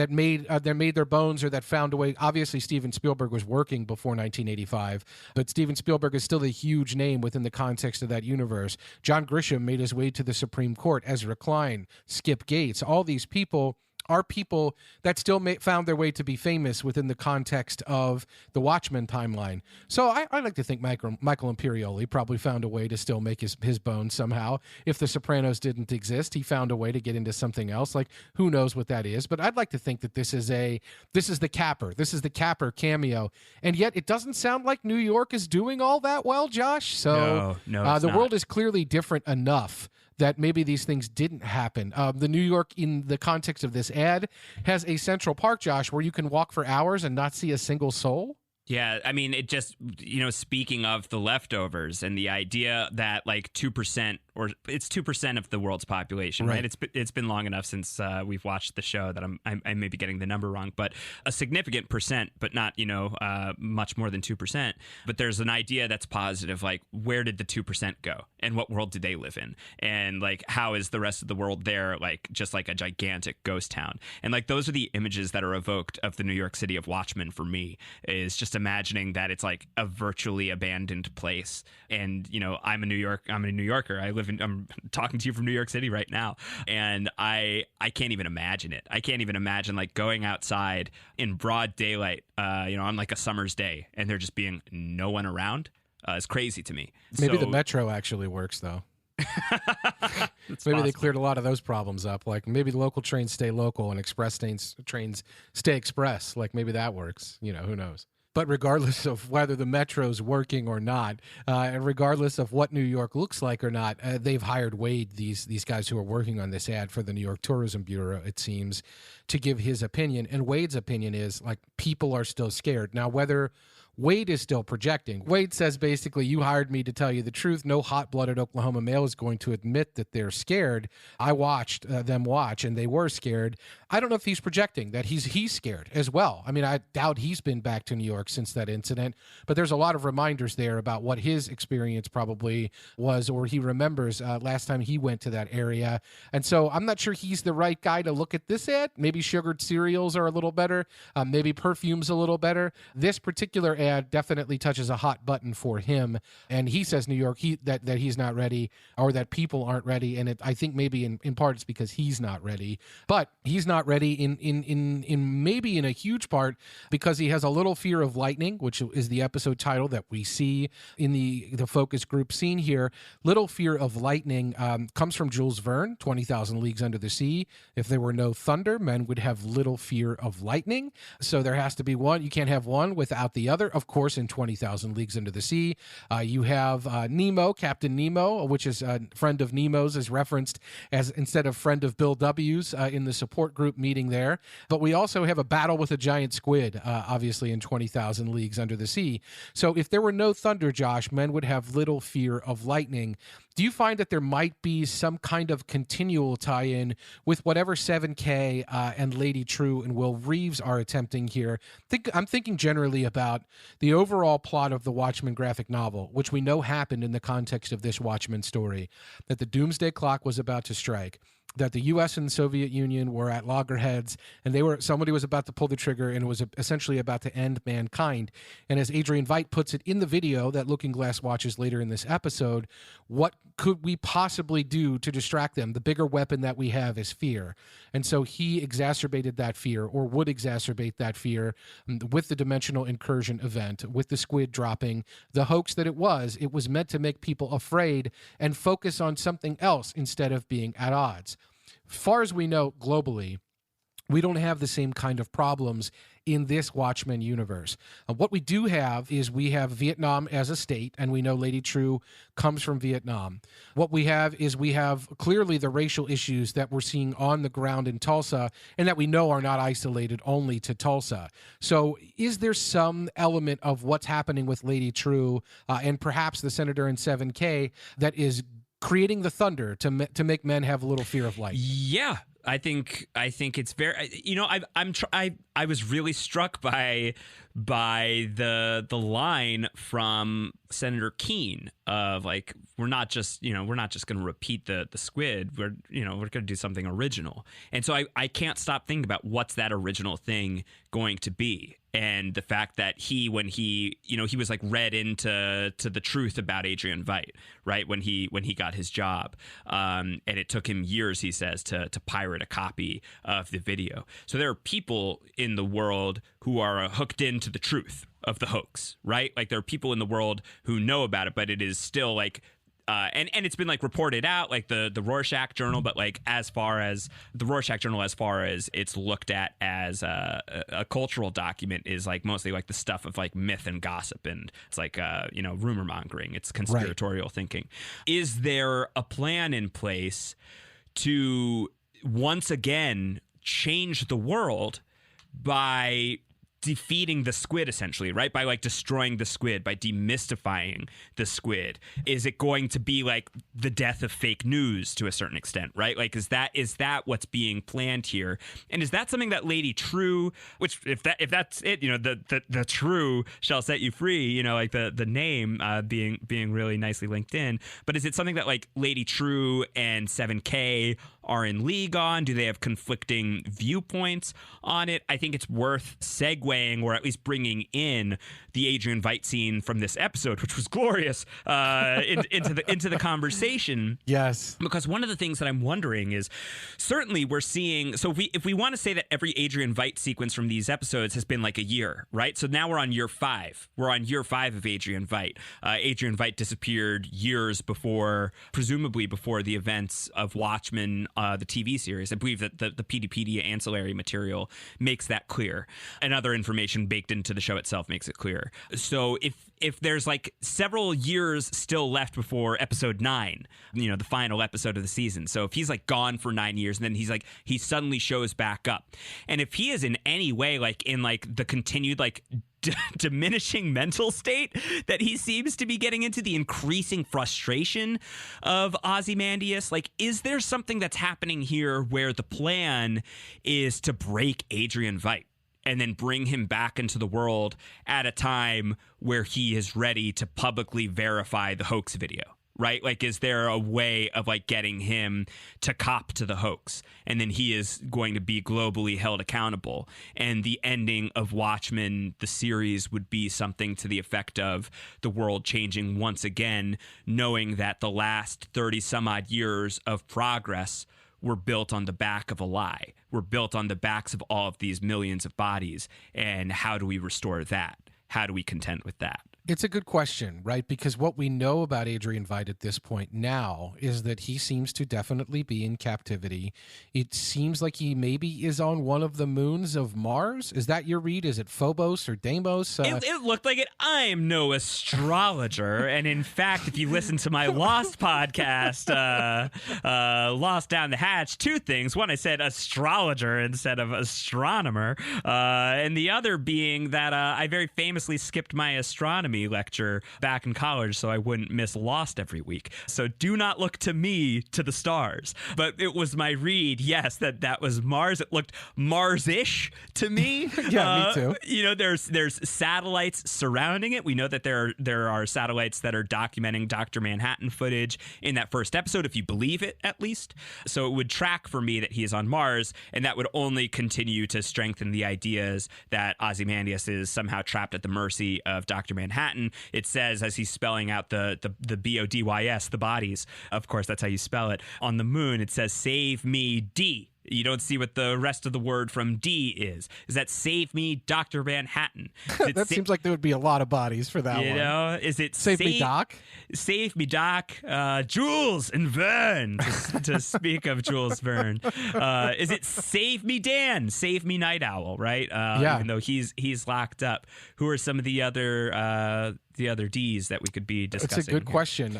made their bones, or that found a way. Obviously, Steven Spielberg was working before 1985, but Steven Spielberg is still a huge name within the context of that universe. John Grisham made his way to the Supreme Court. Ezra Klein, Skip Gates, all these people are people that still found their way to be famous within the context of the Watchmen timeline. So I like to think Michael Imperioli probably found a way to still make his bones somehow. If The Sopranos didn't exist, he found a way to get into something else. Like, who knows what that is? But I'd like to think that this is the capper. This is the capper cameo. And yet it doesn't sound like New York is doing all that well, Josh. So no, the world is clearly different enough that maybe these things didn't happen. The New York, in the context of this ad, has a Central Park, Josh, where you can walk for hours and not see a single soul. Yeah, I mean, it just, speaking of the leftovers and the idea that like 2%, or it's 2% of the world's population, right? It's been long enough since we've watched the show that I may be getting the number wrong, but a significant percent, but not, much more than 2%. But there's an idea that's positive, like, where did the 2% go? And what world did they live in? And like, how is the rest of the world there, like, just like a gigantic ghost town? And like, those are the images that are evoked of the New York City of Watchmen for me, is just imagining that it's like a virtually abandoned place. And I'm a New Yorker. I'm talking to you from New York City right now, and I can't even imagine it. I can't even imagine like going outside in broad daylight, on like a summer's day, and there just being no one around. It's crazy to me. Maybe the metro actually works though. Maybe they cleared a lot of those problems up. Like, maybe the local trains stay local and express trains stay express. Like, maybe that works. Who knows? But regardless of whether the metro's working or not, and regardless of what New York looks like or not, they've hired Wade, these guys who are working on this ad for the New York Tourism Bureau, it seems, to give his opinion. And Wade's opinion is, like, people are still scared. Now, whether Wade is still projecting. Wade says, basically, you hired me to tell you the truth. No hot-blooded Oklahoma male is going to admit that they're scared. I watched them watch, and they were scared. I don't know if he's projecting that he's scared as well. I mean, I doubt he's been back to New York since that incident, but there's a lot of reminders there about what his experience probably was, or he remembers last time he went to that area. And so I'm not sure he's the right guy to look at this ad. Maybe sugared cereals are a little better. Maybe perfume's a little better. This particular ad definitely touches a hot button for him, and he says New York that he's not ready, or that people aren't ready, and I think maybe in part it's because he's not ready, but he's not ready in maybe in a huge part because he has a little fear of lightning, which is the episode title that we see in the focus group scene here. Little fear of lightning comes from Jules Verne, 20,000 Leagues Under the Sea. If there were no thunder, men would have little fear of lightning. So there has to be one. You can't have one without the other. Of course, in 20,000 Leagues Under the Sea, you have Nemo, Captain Nemo, which is a friend of Nemo's, is referenced as instead of friend of Bill W's in the support group meeting there. But we also have a battle with a giant squid, obviously, in 20,000 Leagues Under the Sea. So if there were no thunder, Josh, men would have little fear of lightning. Do you find that there might be some kind of continual tie-in with whatever 7K and Lady True and Will Reeves are attempting here? I'm thinking generally about the overall plot of the Watchmen graphic novel, which we know happened in the context of this Watchmen story, that the doomsday clock was about to strike, that the U.S. and the Soviet Union were at loggerheads, and somebody was about to pull the trigger, and it was essentially about to end mankind. And as Adrian Veidt puts it in the video that Looking Glass watches later in this episode, what could we possibly do to distract them? The bigger weapon that we have is fear. And so he exacerbated that fear, or would exacerbate that fear, with the dimensional incursion event, with the squid dropping, the hoax that it was meant to make people afraid and focus on something else instead of being at odds. Far as we know globally, we don't have the same kind of problems in this Watchmen universe. What we do have is we have Vietnam as a state, and we know Lady True comes from Vietnam. What we have is we have clearly the racial issues that we're seeing on the ground in Tulsa, and that we know are not isolated only to Tulsa. So is there some element of what's happening with Lady True and perhaps the Senator in 7K that is creating the thunder to make men have a little fear of light? Yeah. I think it's very, I was really struck by by the line from Senator Keene of like, we're not just going to repeat the squid. We're going to do something original. And so I can't stop thinking about what's that original thing going to be. And the fact that when he was like read into the truth about Adrian Veidt, right? When he got his job. And it took him years, he says, to pirate a copy of the video. So there are people in the world who are hooked into the truth of the hoax, right? Like there are people in the world who know about it, but it is still like, and it's been like reported out, like the Rorschach Journal, but like as far as the Rorschach Journal, as far as it's looked at as a cultural document, is like mostly like the stuff of like myth and gossip, and it's like rumor mongering. It's conspiratorial thinking. Is there a plan in place to once again change the world by defeating the squid, essentially, right? By like destroying the squid, by demystifying the squid? Is it going to be like the death of fake news to a certain extent, right? Like, is that what's being planned here? And is that something that Lady True, which if that's it, the True shall set you free, like the name being really nicely linked in, but is it something that like Lady True and 7K are in league on? Do they have conflicting viewpoints on it? I think it's worth segueing, or at least bringing in, the Adrian Veidt scene from this episode, which was glorious, into the conversation. Yes. Because one of the things that I'm wondering is, certainly we're seeing, so if we want to say that every Adrian Veidt sequence from these episodes has been like a year, right? So now we're on year 5. We're on year 5 of Adrian Veidt. Adrian Veidt disappeared years before, presumably before the events of Watchmen, the TV series. I believe that the PDpedia ancillary material makes that clear, and other information baked into the show itself makes it clear. So if there's like several years still left before episode 9, the final episode of the season. So if he's like gone for 9 years, and then he suddenly shows back up, and if he is in any way like in like the continued like diminishing mental state that he seems to be getting into, the increasing frustration of Ozymandias, like, is there something that's happening here where the plan is to break Adrian Veidt and then bring him back into the world at a time where he is ready to publicly verify the hoax video? Right? Like, is there a way of like getting him to cop to the hoax, and then he is going to be globally held accountable? And the ending of Watchmen, the series, would be something to the effect of the world changing once again, knowing that the last 30 some odd years of progress were built on the back of a lie. Were built on the backs of all of these millions of bodies. And how do we restore that? How do we contend with that? It's a good question, right? Because what we know about Adrian Veidt at this point now is that he seems to definitely be in captivity. It seems like he maybe is on one of the moons of Mars. Is that your read? Is it Phobos or Deimos? It looked like it. I am no astrologer. And in fact, if you listen to my Lost podcast, Lost Down the Hatch, 2 things. One, I said astrologer instead of astronomer. And the other being that I very famously skipped my astronomy lecture back in college so I wouldn't miss Lost every week. So do not look to me to the stars. But it was my read, yes, that was Mars. It looked Mars-ish to me. Yeah, me too. There's satellites surrounding it. We know that there are satellites that are documenting Dr. Manhattan footage in that first episode, if you believe it, at least. So it would track for me that he is on Mars, and that would only continue to strengthen the ideas that Ozymandias is somehow trapped at the mercy of Dr. Manhattan. It says, as he's spelling out the BODYS, the bodies, of course, that's how you spell it, on the moon, it says, "Save me, D." You don't see what the rest of the word from D is. Is that "Save me, Dr. Manhattan"? That seems like there would be a lot of bodies for that one. Is it Save me, Doc? Save me, Doc. Jules and Vern, to speak of Jules Verne. Is it Save me, Dan? Save me, Night Owl, right? Yeah. Even though he's locked up. Who are some of the other the other D's that we could be discussing? It's a good question.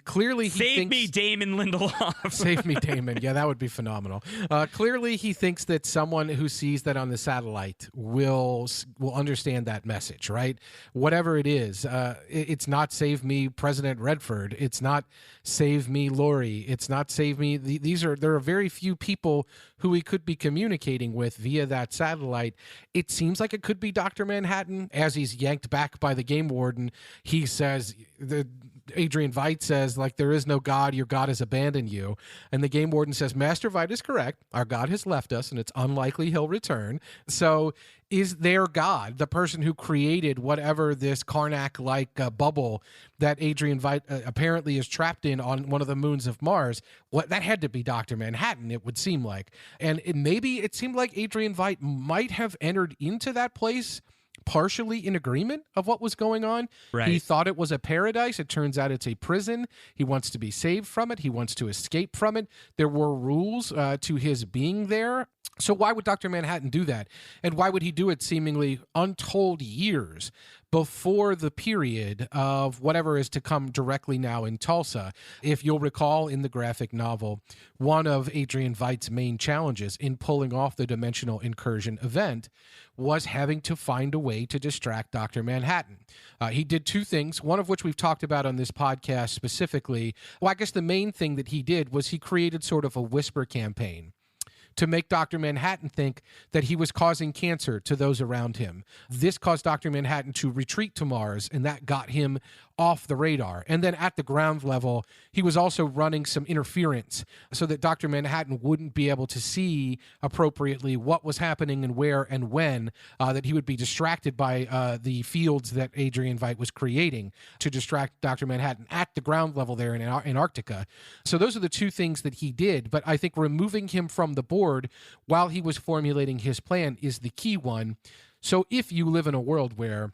Clearly he Save thinks, me, Damon Lindelof. Save me, Damon. Yeah, that would be phenomenal. Clearly, he thinks that someone who sees that on the satellite will understand that message, right? Whatever it is, it's not save me, President Redford. It's not save me, Lori. It's not save me. There are very few people who he could be communicating with via that satellite. It seems like it could be Dr. Manhattan. As he's yanked back by the game warden, he says, Adrian Veidt says, like, there is no God, your God has abandoned you. And the game warden says, Master Veidt is correct. Our God has left us, and it's unlikely he'll return. So is their God, the person who created whatever this Karnak-like bubble that Adrian Veidt apparently is trapped in on one of the moons of Mars, that had to be Dr. Manhattan, it would seem like. And maybe it seemed like Adrian Veidt might have entered into that place partially in agreement of what was going on. Right. He thought it was a paradise. It turns out it's a prison. He wants to be saved from it. He wants to escape from it. There were rules to his being there. So why would Dr. Manhattan do that? And why would he do it seemingly untold years before the period of whatever is to come directly now in Tulsa? If you'll recall in the graphic novel, one of Adrian Veidt's main challenges in pulling off the dimensional incursion event was having to find a way to distract Dr. Manhattan. He did two things, one of which we've talked about on this podcast specifically. Well, I guess the main thing that he did was he created sort of a whisper campaign to make Dr. Manhattan think that he was causing cancer to those around him. This caused Dr. Manhattan to retreat to Mars, and that got him off the radar. And then at the ground level, he was also running some interference so that Dr. Manhattan wouldn't be able to see appropriately what was happening and where and when, that he would be distracted by the fields that Adrian Veidt was creating to distract Dr. Manhattan at the ground level there in Antarctica. So those are the two things that he did, but I think removing him from the board while he was formulating his plan is the key one. So if you live in a world where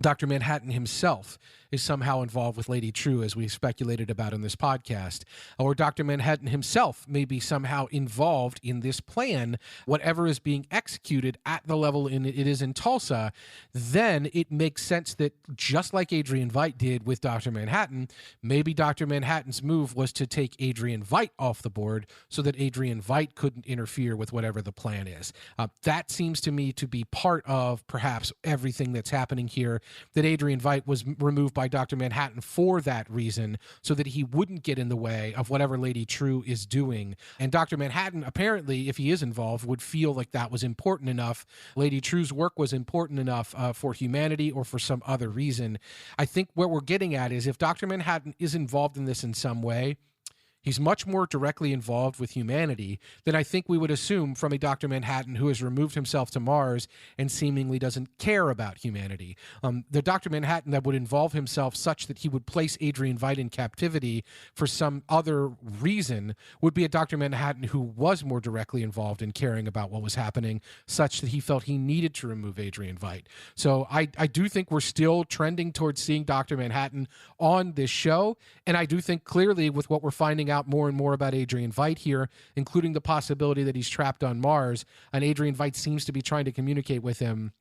Dr. Manhattan himself is somehow involved with Lady True, as we speculated about in this podcast, or Dr. Manhattan himself may be somehow involved in this plan, whatever is being executed at the level it is in Tulsa, then it makes sense that just like Adrian Veidt did with Dr. Manhattan, maybe Dr. Manhattan's move was to take Adrian Veidt off the board so that Adrian Veidt couldn't interfere with whatever the plan is. That seems to me to be part of perhaps everything that's happening here, that Adrian Veidt was removed by Dr. Manhattan for that reason, so that he wouldn't get in the way of whatever Lady True is doing. And Dr. Manhattan, apparently, if he is involved, would feel like that was important enough. Lady True's work was important enough for humanity or for some other reason. I think what we're getting at is if Dr. Manhattan is involved in this in some way, he's much more directly involved with humanity than I think we would assume from a Dr. Manhattan who has removed himself to Mars and seemingly doesn't care about humanity. The Dr. Manhattan that would involve himself such that he would place Adrian Veidt in captivity for some other reason would be a Dr. Manhattan who was more directly involved in caring about what was happening, such that he felt he needed to remove Adrian Veidt. So I do think we're still trending towards seeing Dr. Manhattan on this show, and I do think clearly with what we're finding out more and more about Adrian Veidt here, including the possibility that he's trapped on Mars, and Adrian Veidt seems to be trying to communicate with him,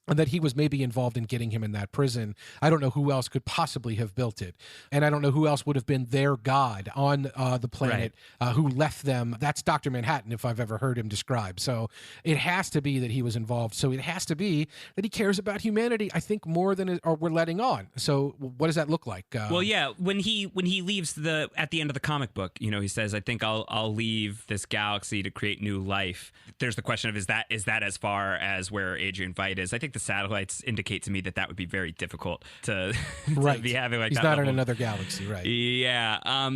and that he was maybe involved in getting him in that prison. I don't know who else could possibly have built it. And I don't know who else would have been their god on the planet, who left them. That's Dr. Manhattan, if I've ever heard him described. So it has to be that he was involved. So it has to be that he cares about humanity, I think, more than we're letting on. So what does that look like? Well, yeah, when he leaves at the end of the comic book, he says, I think I'll leave this galaxy to create new life. There's the question of, is that as far as where Adrian Veidt is? I think the satellites indicate to me that would be very difficult to be having like he's that. He's not in another galaxy, right? Yeah.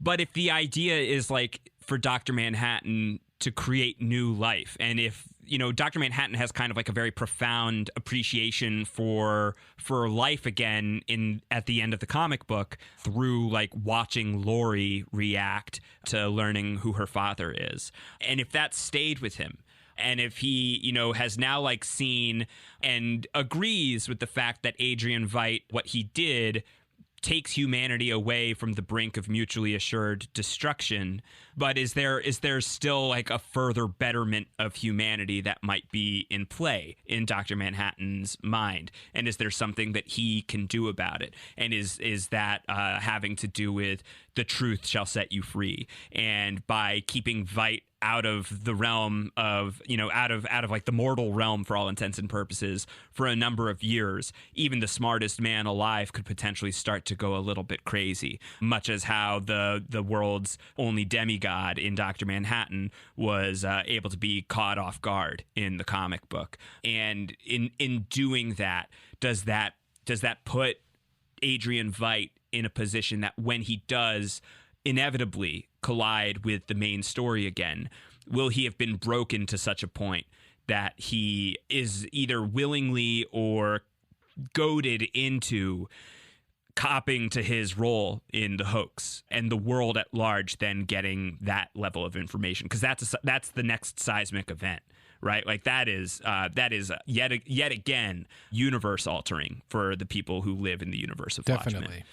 But if the idea is like for Dr. Manhattan to create new life, and if Dr. Manhattan has kind of like a very profound appreciation for life again at the end of the comic book through like watching Lori react to learning who her father is, and if that stayed with him, and if he, has now like seen and agrees with the fact that Adrian Veidt, what he did takes humanity away from the brink of mutually assured destruction, but is there still like a further betterment of humanity that might be in play in Dr. Manhattan's mind, and is there something that he can do about it, and is that having to do with the truth shall set you free, and by keeping Veidt out of the realm of, out of like the mortal realm for all intents and purposes for a number of years, even the smartest man alive could potentially start to go a little bit crazy, much as how the world's only demigod in Dr. Manhattan was able to be caught off guard in the comic book. And in doing that, does that put Adrian Veidt in a position that when he does inevitably collide with the main story again, will he have been broken to such a point that he is either willingly or goaded into copping to his role in the hoax, and the world at large then getting that level of information? Because that's the next seismic event, right? Like that is yet again universe altering for the people who live in the universe of Watchmen. Definitely.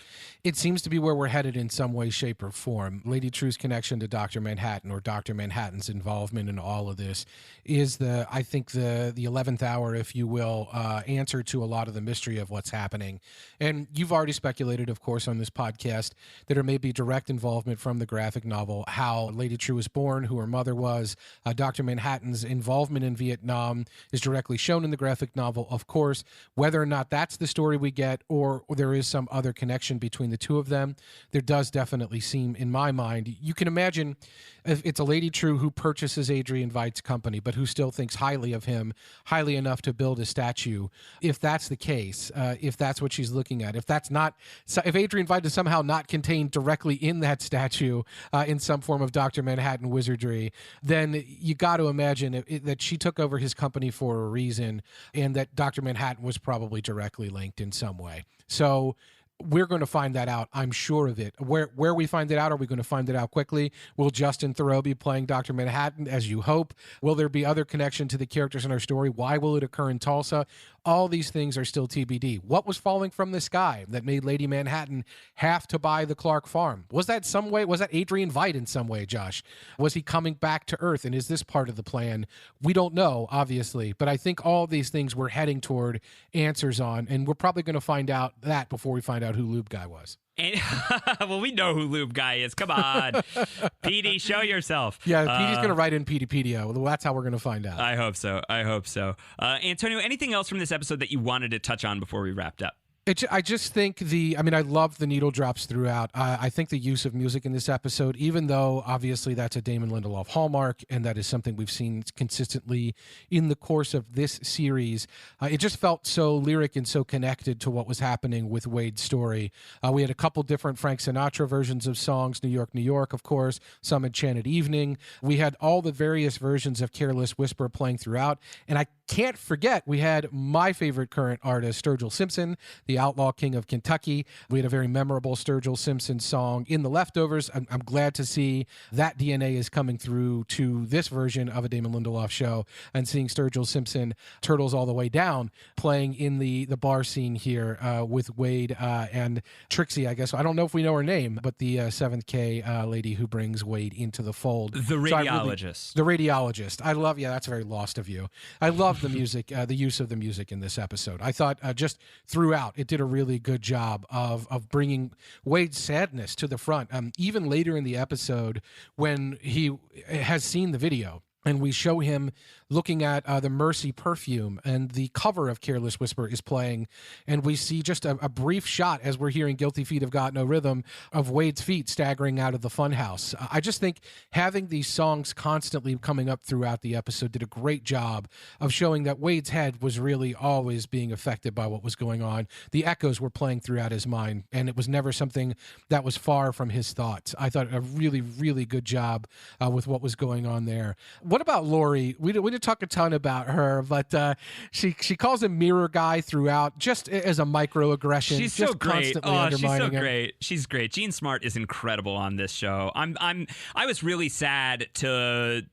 It seems to be where we're headed in some way, shape, or form. Lady True's connection to Dr. Manhattan, or Dr. Manhattan's involvement in all of this, is I think the 11th hour, if you will, answer to a lot of the mystery of what's happening. And you've already speculated, of course, on this podcast that there may be direct involvement from the graphic novel, how Lady True was born, who her mother was. Dr. Manhattan's involvement in Vietnam is directly shown in the graphic novel, of course. Whether or not that's the story we get, or there is some other connection between the two of them, there does definitely seem, in my mind, you can imagine if it's a Lady True who purchases Adrian Veidt's company, but who still thinks highly of him, highly enough to build a statue. If that's the case, if that's what she's looking at, if Adrian Veidt is somehow not contained directly in that statue in some form of Dr. Manhattan wizardry, then you got to imagine that she took over his company for a reason, and that Dr. Manhattan was probably directly linked in some way. So we're going to find that out. I'm sure of it. Where we find it out, are we going to find it out quickly? Will Justin Theroux be playing Dr. Manhattan, as you hope? Will there be other connection to the characters in our story? Why will it occur in Tulsa? All these things are still TBD. What was falling from the sky that made Lady Manhattan have to buy the Clark farm? Was that Adrian Veidt in some way, Josh? Was he coming back to Earth? And is this part of the plan? We don't know, obviously, but I think all these things we're heading toward answers on, and we're probably going to find out that before we find out who Lube Guy was. And, well, we know who Lube Guy is. Come on. PD, show yourself. Yeah, PD's going to write in Pedia. Well, that's how we're going to find out. I hope so. Antonio, anything else from this episode that you wanted to touch on before we wrapped up? I just think I love the needle drops throughout. I think the use of music in this episode, even though obviously that's a Damon Lindelof hallmark, and that is something we've seen consistently in the course of this series, it just felt so lyric and so connected to what was happening with Wade's story. We had a couple different Frank Sinatra versions of songs, New York, New York, of course, some Enchanted Evening. We had all the various versions of Careless Whisper playing throughout, and I can't forget we had my favorite current artist, Sturgill Simpson, the Outlaw King of Kentucky. We had a very memorable Sturgill Simpson song in The Leftovers. I'm glad to see that DNA is coming through to this version of a Damon Lindelof show, and seeing Sturgill Simpson, Turtles All the Way Down, playing in the bar scene here with Wade and Trixie, I guess. I don't know if we know her name, but the 7th K lady who brings Wade into the fold. The radiologist. The radiologist. That's very lost of you. I love the music, the use of the music in this episode. I thought just throughout, it did a really good job of bringing Wade's sadness to the front. Even later in the episode, when he has seen the video, and we show him looking at the Mercy perfume, and the cover of Careless Whisper is playing, and we see just a brief shot as we're hearing Guilty Feet Have Got No Rhythm of Wade's feet staggering out of the funhouse. I just think having these songs constantly coming up throughout the episode did a great job of showing that Wade's head was really always being affected by what was going on. The echoes were playing throughout his mind, and it was never something that was far from his thoughts. I thought a really, really good job with what was going on there. What about Lori? We didn't talk a ton about her, but she calls him Mirror Guy throughout, just as a microaggression. She's just so great. Oh, she's so him. great. She's great. Jean Smart is incredible on this show. I was really sad to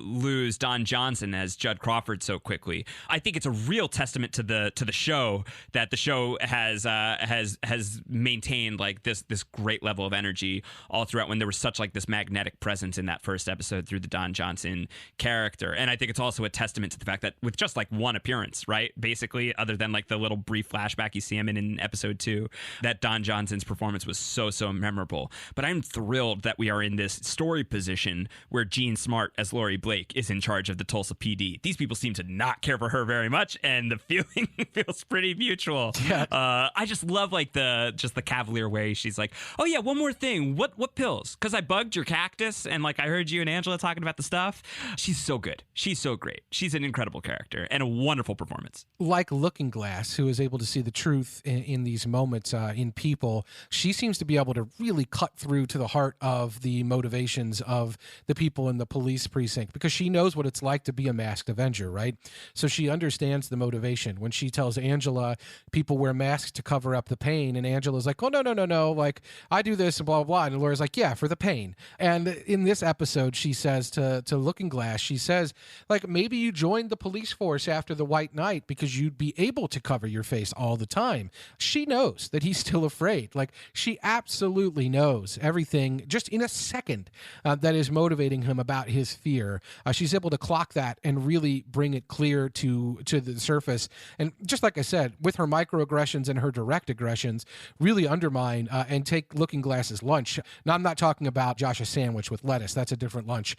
lose Don Johnson as Judd Crawford so quickly. I think it's a real testament to the show that the show has maintained like this great level of energy all throughout, when there was such like this magnetic presence in that first episode through the Don Johnson character. And I think it's also a testament to the fact that with just like one appearance, right, basically, other than like the little brief flashback you see him in episode 2, that Don Johnson's performance was so memorable. But I'm thrilled that we are in this story position where Jean Smart as Lori Blake is in charge of the Tulsa PD. These people seem to not care for her very much, and the feeling feels pretty mutual. Yeah. I just love like the cavalier way she's like, oh yeah, one more thing, what pills, because I bugged your cactus and like I heard you and Angela talking about the stuff. She's so good. She's so great. She's an incredible character and a wonderful performance. Like Looking Glass, who is able to see the truth in these moments in people, she seems to be able to really cut through to the heart of the motivations of the people in the police precinct, because she knows what it's like to be a masked Avenger, right? So she understands the motivation. When she tells Angela people wear masks to cover up the pain, and Angela's like, oh, no, like I do this and blah, blah, blah. And Laura's like, yeah, for the pain. And in this episode, she says to Looking Glass, she says, like, maybe you joined the police force after the White Knight because you'd be able to cover your face all the time. She knows that he's still afraid. Like, she absolutely knows everything just in a second that is motivating him about his fear. She's able to clock that and really bring it clear to the surface. And just like I said, with her microaggressions and her direct aggressions, really undermine and take Looking Glass's lunch. Now, I'm not talking about Josh's sandwich with lettuce. That's a different lunch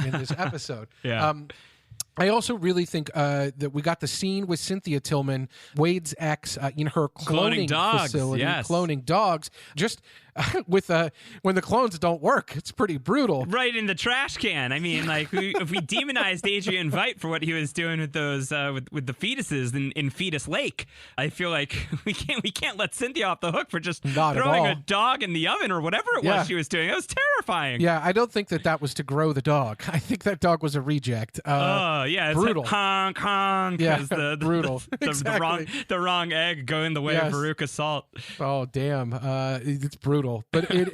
in this episode. Yeah. I also really think that we got the scene with Cynthia Tillman, Wade's ex, in her cloning facility, cloning dogs. Just with when the clones don't work, it's pretty brutal. Right in the trash can. I mean, like if we demonized Adrian Veidt for what he was doing with those with the fetuses in Fetus Lake, I feel like we can't let Cynthia off the hook for just throwing a dog in the oven or whatever it was she was doing. It was terrifying. Yeah, I don't think that was to grow the dog. I think that dog was a reject. Yeah, it's brutal. Like, honk honk. Yeah, brutal. Exactly. the wrong egg going the way of Veruca Salt. Oh damn, it's brutal. But it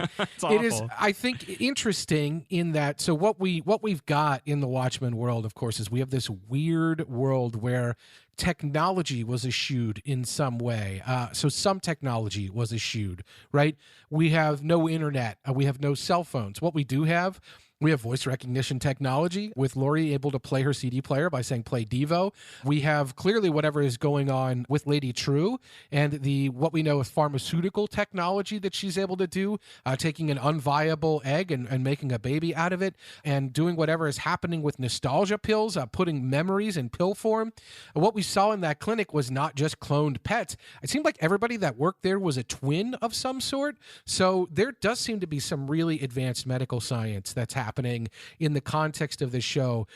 is, I think, interesting in that. So what we've got in the Watchmen world, of course, is we have this weird world where technology was eschewed in some way. So some technology was eschewed, right? We have no internet. We have no cell phones. What we do have, we have voice recognition technology with Lori able to play her CD player by saying play Devo. We have clearly whatever is going on with Lady True and what we know is pharmaceutical technology that she's able to do, taking an unviable egg and making a baby out of it, and doing whatever is happening with nostalgia pills, putting memories in pill form. What we saw in that clinic was not just cloned pets. It seemed like everybody that worked there was a twin of some sort. So there does seem to be some really advanced medical science that's happening in the context of this show.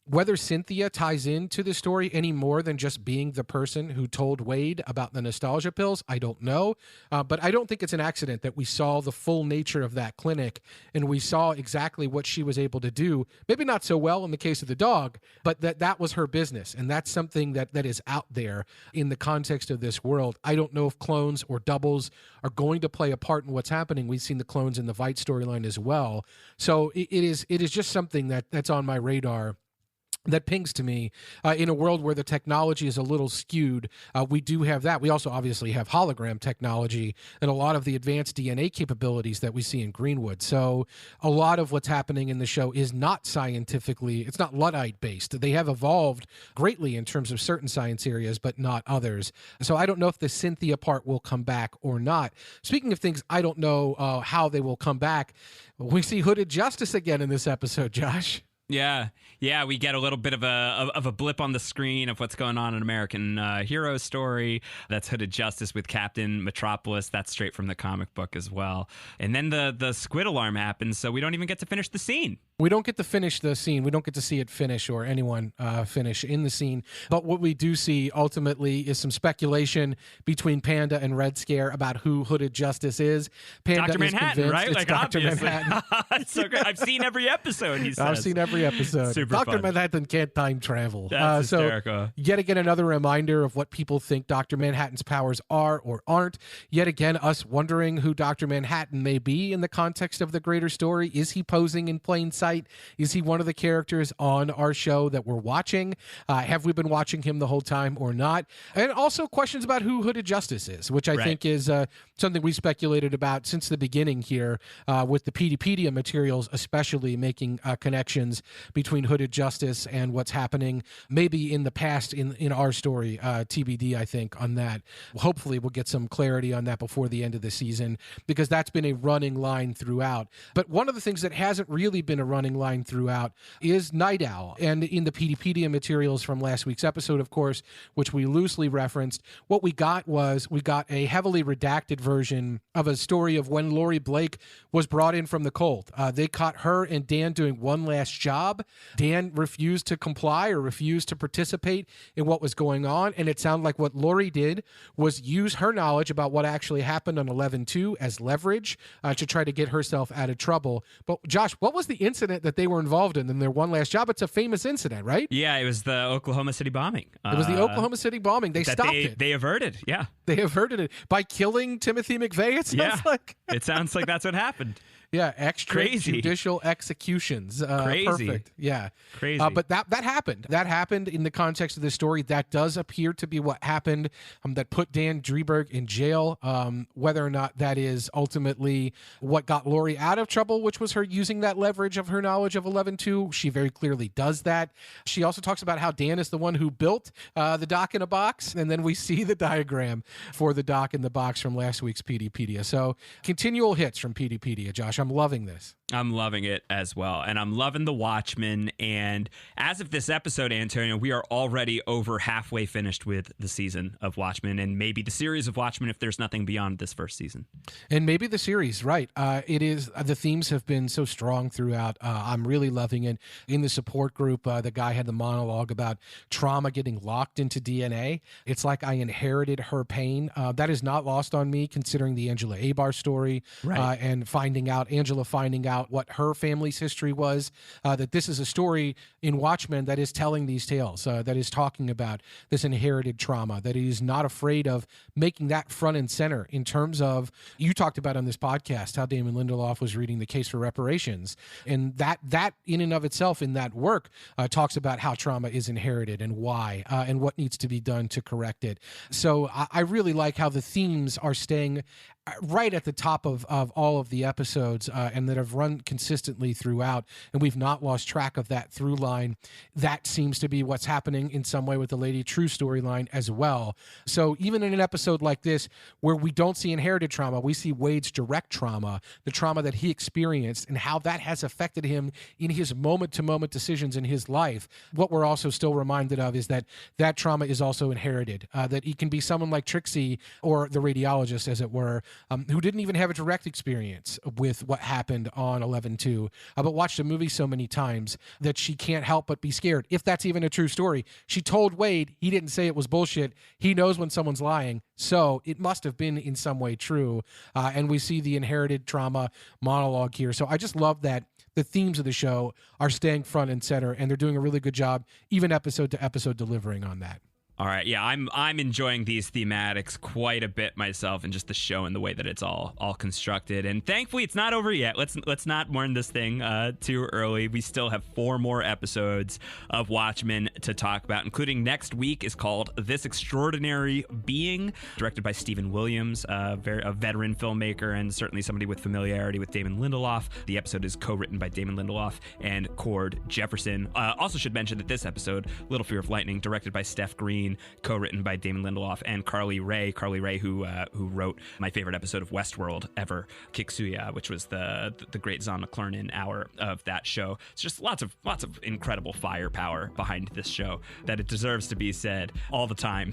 Whether Cynthia ties into the story any more than just being the person who told Wade about the nostalgia pills, I don't know. But I don't think it's an accident that we saw the full nature of that clinic and we saw exactly what she was able to do. Maybe not so well in the case of the dog, but that was her business. And that's something that is out there in the context of this world. I don't know if clones or doubles are going to play a part in what's happening. We've seen the clones in the Veidt storyline as well. So it is just something that's on my radar that pings to me in a world where the technology is a little skewed. We do have that. We also obviously have hologram technology and a lot of the advanced DNA capabilities that we see in Greenwood. So a lot of what's happening in the show is not scientifically, it's not Luddite based. They have evolved greatly in terms of certain science areas, but not others. So I don't know if the Cynthia part will come back or not. Speaking of things, I don't know how they will come back. We see Hooded Justice again in this episode, Josh. Yeah, we get a little bit of a blip on the screen of what's going on in American Hero story. That's Hooded Justice with Captain Metropolis. That's straight from the comic book as well. And then the squid alarm happens, so we don't even get to finish the scene. We don't get to finish the scene. We don't get to see it finish or anyone finish in the scene. But what we do see ultimately is some speculation between Panda and Red Scare about who Hooded Justice is. Panda Dr. Manhattan, right? It's Like, Dr. obviously. Manhattan. It's so great. I've seen every episode, he says. I've seen every episode. Super Dr. fun. Manhattan can't time travel. That's hysterical. So yet again, another reminder of what people think Dr. Manhattan's powers are or aren't. Yet again, us wondering who Dr. Manhattan may be in the context of the greater story. Is he posing in plain sight? Is he one of the characters on our show that we're watching? Have we been watching him the whole time or not? And also questions about who Hooded Justice is, which I think is something we speculated about since the beginning here with the Peteypedia materials, especially making connections between Hooded Justice and what's happening maybe in the past in our story. TBD, I think, on that. Hopefully we'll get some clarity on that before the end of the season, because that's been a running line throughout. But one of the things that hasn't really been a running line throughout is Night Owl. And in the Peteypedia materials from last week's episode, of course, which we loosely referenced, what we got a heavily redacted version of a story of when Lori Blake was brought in from the cold. They caught her and Dan doing one last job. Dan refused to comply or refused to participate in what was going on, and it sounded like what Lori did was use her knowledge about what actually happened on 11-2 as leverage to try to get herself out of trouble. But Josh, what was the incident that they were involved in their one last job? It's a famous incident, right? Yeah, it was the Oklahoma City bombing. It was the Oklahoma City bombing. They stopped it. They averted, yeah. They averted it by killing Timothy McVeigh, it sounds like. It sounds like that's what happened. Yeah, extrajudicial executions. Crazy. Perfect. Yeah. Crazy. But that happened. That happened in the context of the story. That does appear to be what happened that put Dan Drieberg in jail. Whether or not that is ultimately what got Lori out of trouble, which was her using that leverage of her knowledge of 11-2. She very clearly does that. She also talks about how Dan is the one who built the dock in a box. And then we see the diagram for the dock in the box from last week's Peteypedia. So continual hits from Peteypedia, Josh. I'm loving this. I'm loving it as well. And I'm loving the Watchmen. And as of this episode, Antonio, we are already over halfway finished with the season of Watchmen, and maybe the series of Watchmen if there's nothing beyond this first season. And maybe the series, right. It is. The themes have been so strong throughout. I'm really loving it. In the support group, the guy had the monologue about trauma getting locked into DNA. It's like I inherited her pain. That is not lost on me, considering the Angela Abar story, right. And Angela finding out what her family's history was, that this is a story in Watchmen that is telling these tales, that is talking about this inherited trauma, that he is not afraid of making that front and center in terms of, you talked about on this podcast, how Damon Lindelof was reading The Case for Reparations. And that in and of itself in that work talks about how trauma is inherited and why, and what needs to be done to correct it. So I really like how the themes are staying right at the top of all of the episodes and that have run consistently throughout, and we've not lost track of that through line. That seems to be what's happening in some way with the Lady True storyline as well. So even in an episode like this, where we don't see inherited trauma, we see Wade's direct trauma, the trauma that he experienced and how that has affected him in his moment-to-moment decisions in his life. What we're also still reminded of is that that trauma is also inherited, that he can be someone like Trixie, or the radiologist, as it were, who didn't even have a direct experience with what happened on 11-2, but watched a movie so many times that she can't help but be scared. If that's even a true story. She told Wade, he didn't say it was bullshit. He knows when someone's lying, so it must have been in some way true. And we see the inherited trauma monologue here. So I just love that the themes of the show are staying front and center, and they're doing a really good job, even episode to episode, delivering on that. All right, yeah, I'm enjoying these thematics quite a bit myself, and just the show and the way that it's all constructed. And thankfully, it's not over yet. Let's not mourn this thing too early. We still have 4 more episodes of Watchmen to talk about, including next week is called This Extraordinary Being, directed by Stephen Williams, a veteran filmmaker and certainly somebody with familiarity with Damon Lindelof. The episode is co-written by Damon Lindelof and Cord Jefferson. Also should mention that this episode, Little Fear of Lightning, directed by Steph Green, Keane, co-written by Damon Lindelof and Carly Ray, who wrote my favorite episode of Westworld ever, Kiksuya, which was the great Zahn McClurnan hour of that show. It's just lots of incredible firepower behind this show that it deserves to be said all the time,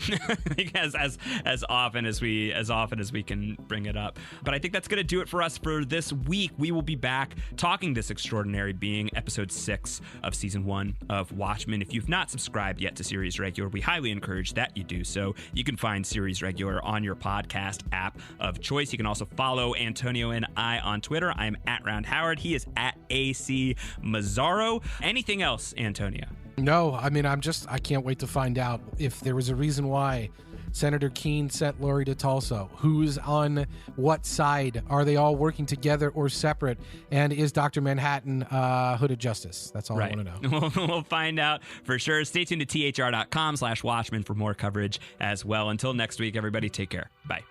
as often as we can bring it up. But I think that's going to do it for us for this week. We will be back talking This Extraordinary Being, episode 6 of season 1 of Watchmen. If you've not subscribed yet to Series Regular, we highly encourage that you do so. You can find Series Regular on your podcast app of choice. You can also follow Antonio and I on Twitter. I'm at Round Howard. He is at AC Mazzaro. Anything else, Antonio? No, I mean, I can't wait to find out if there was a reason why Senator Keane sent Lori to Tulsa. Who's on what side? Are they all working together or separate? And is Dr. Manhattan hooded justice? That's all I want to know. We'll find out for sure. Stay tuned to thr.com/Watchmen for more coverage as well. Until next week, everybody, take care. Bye.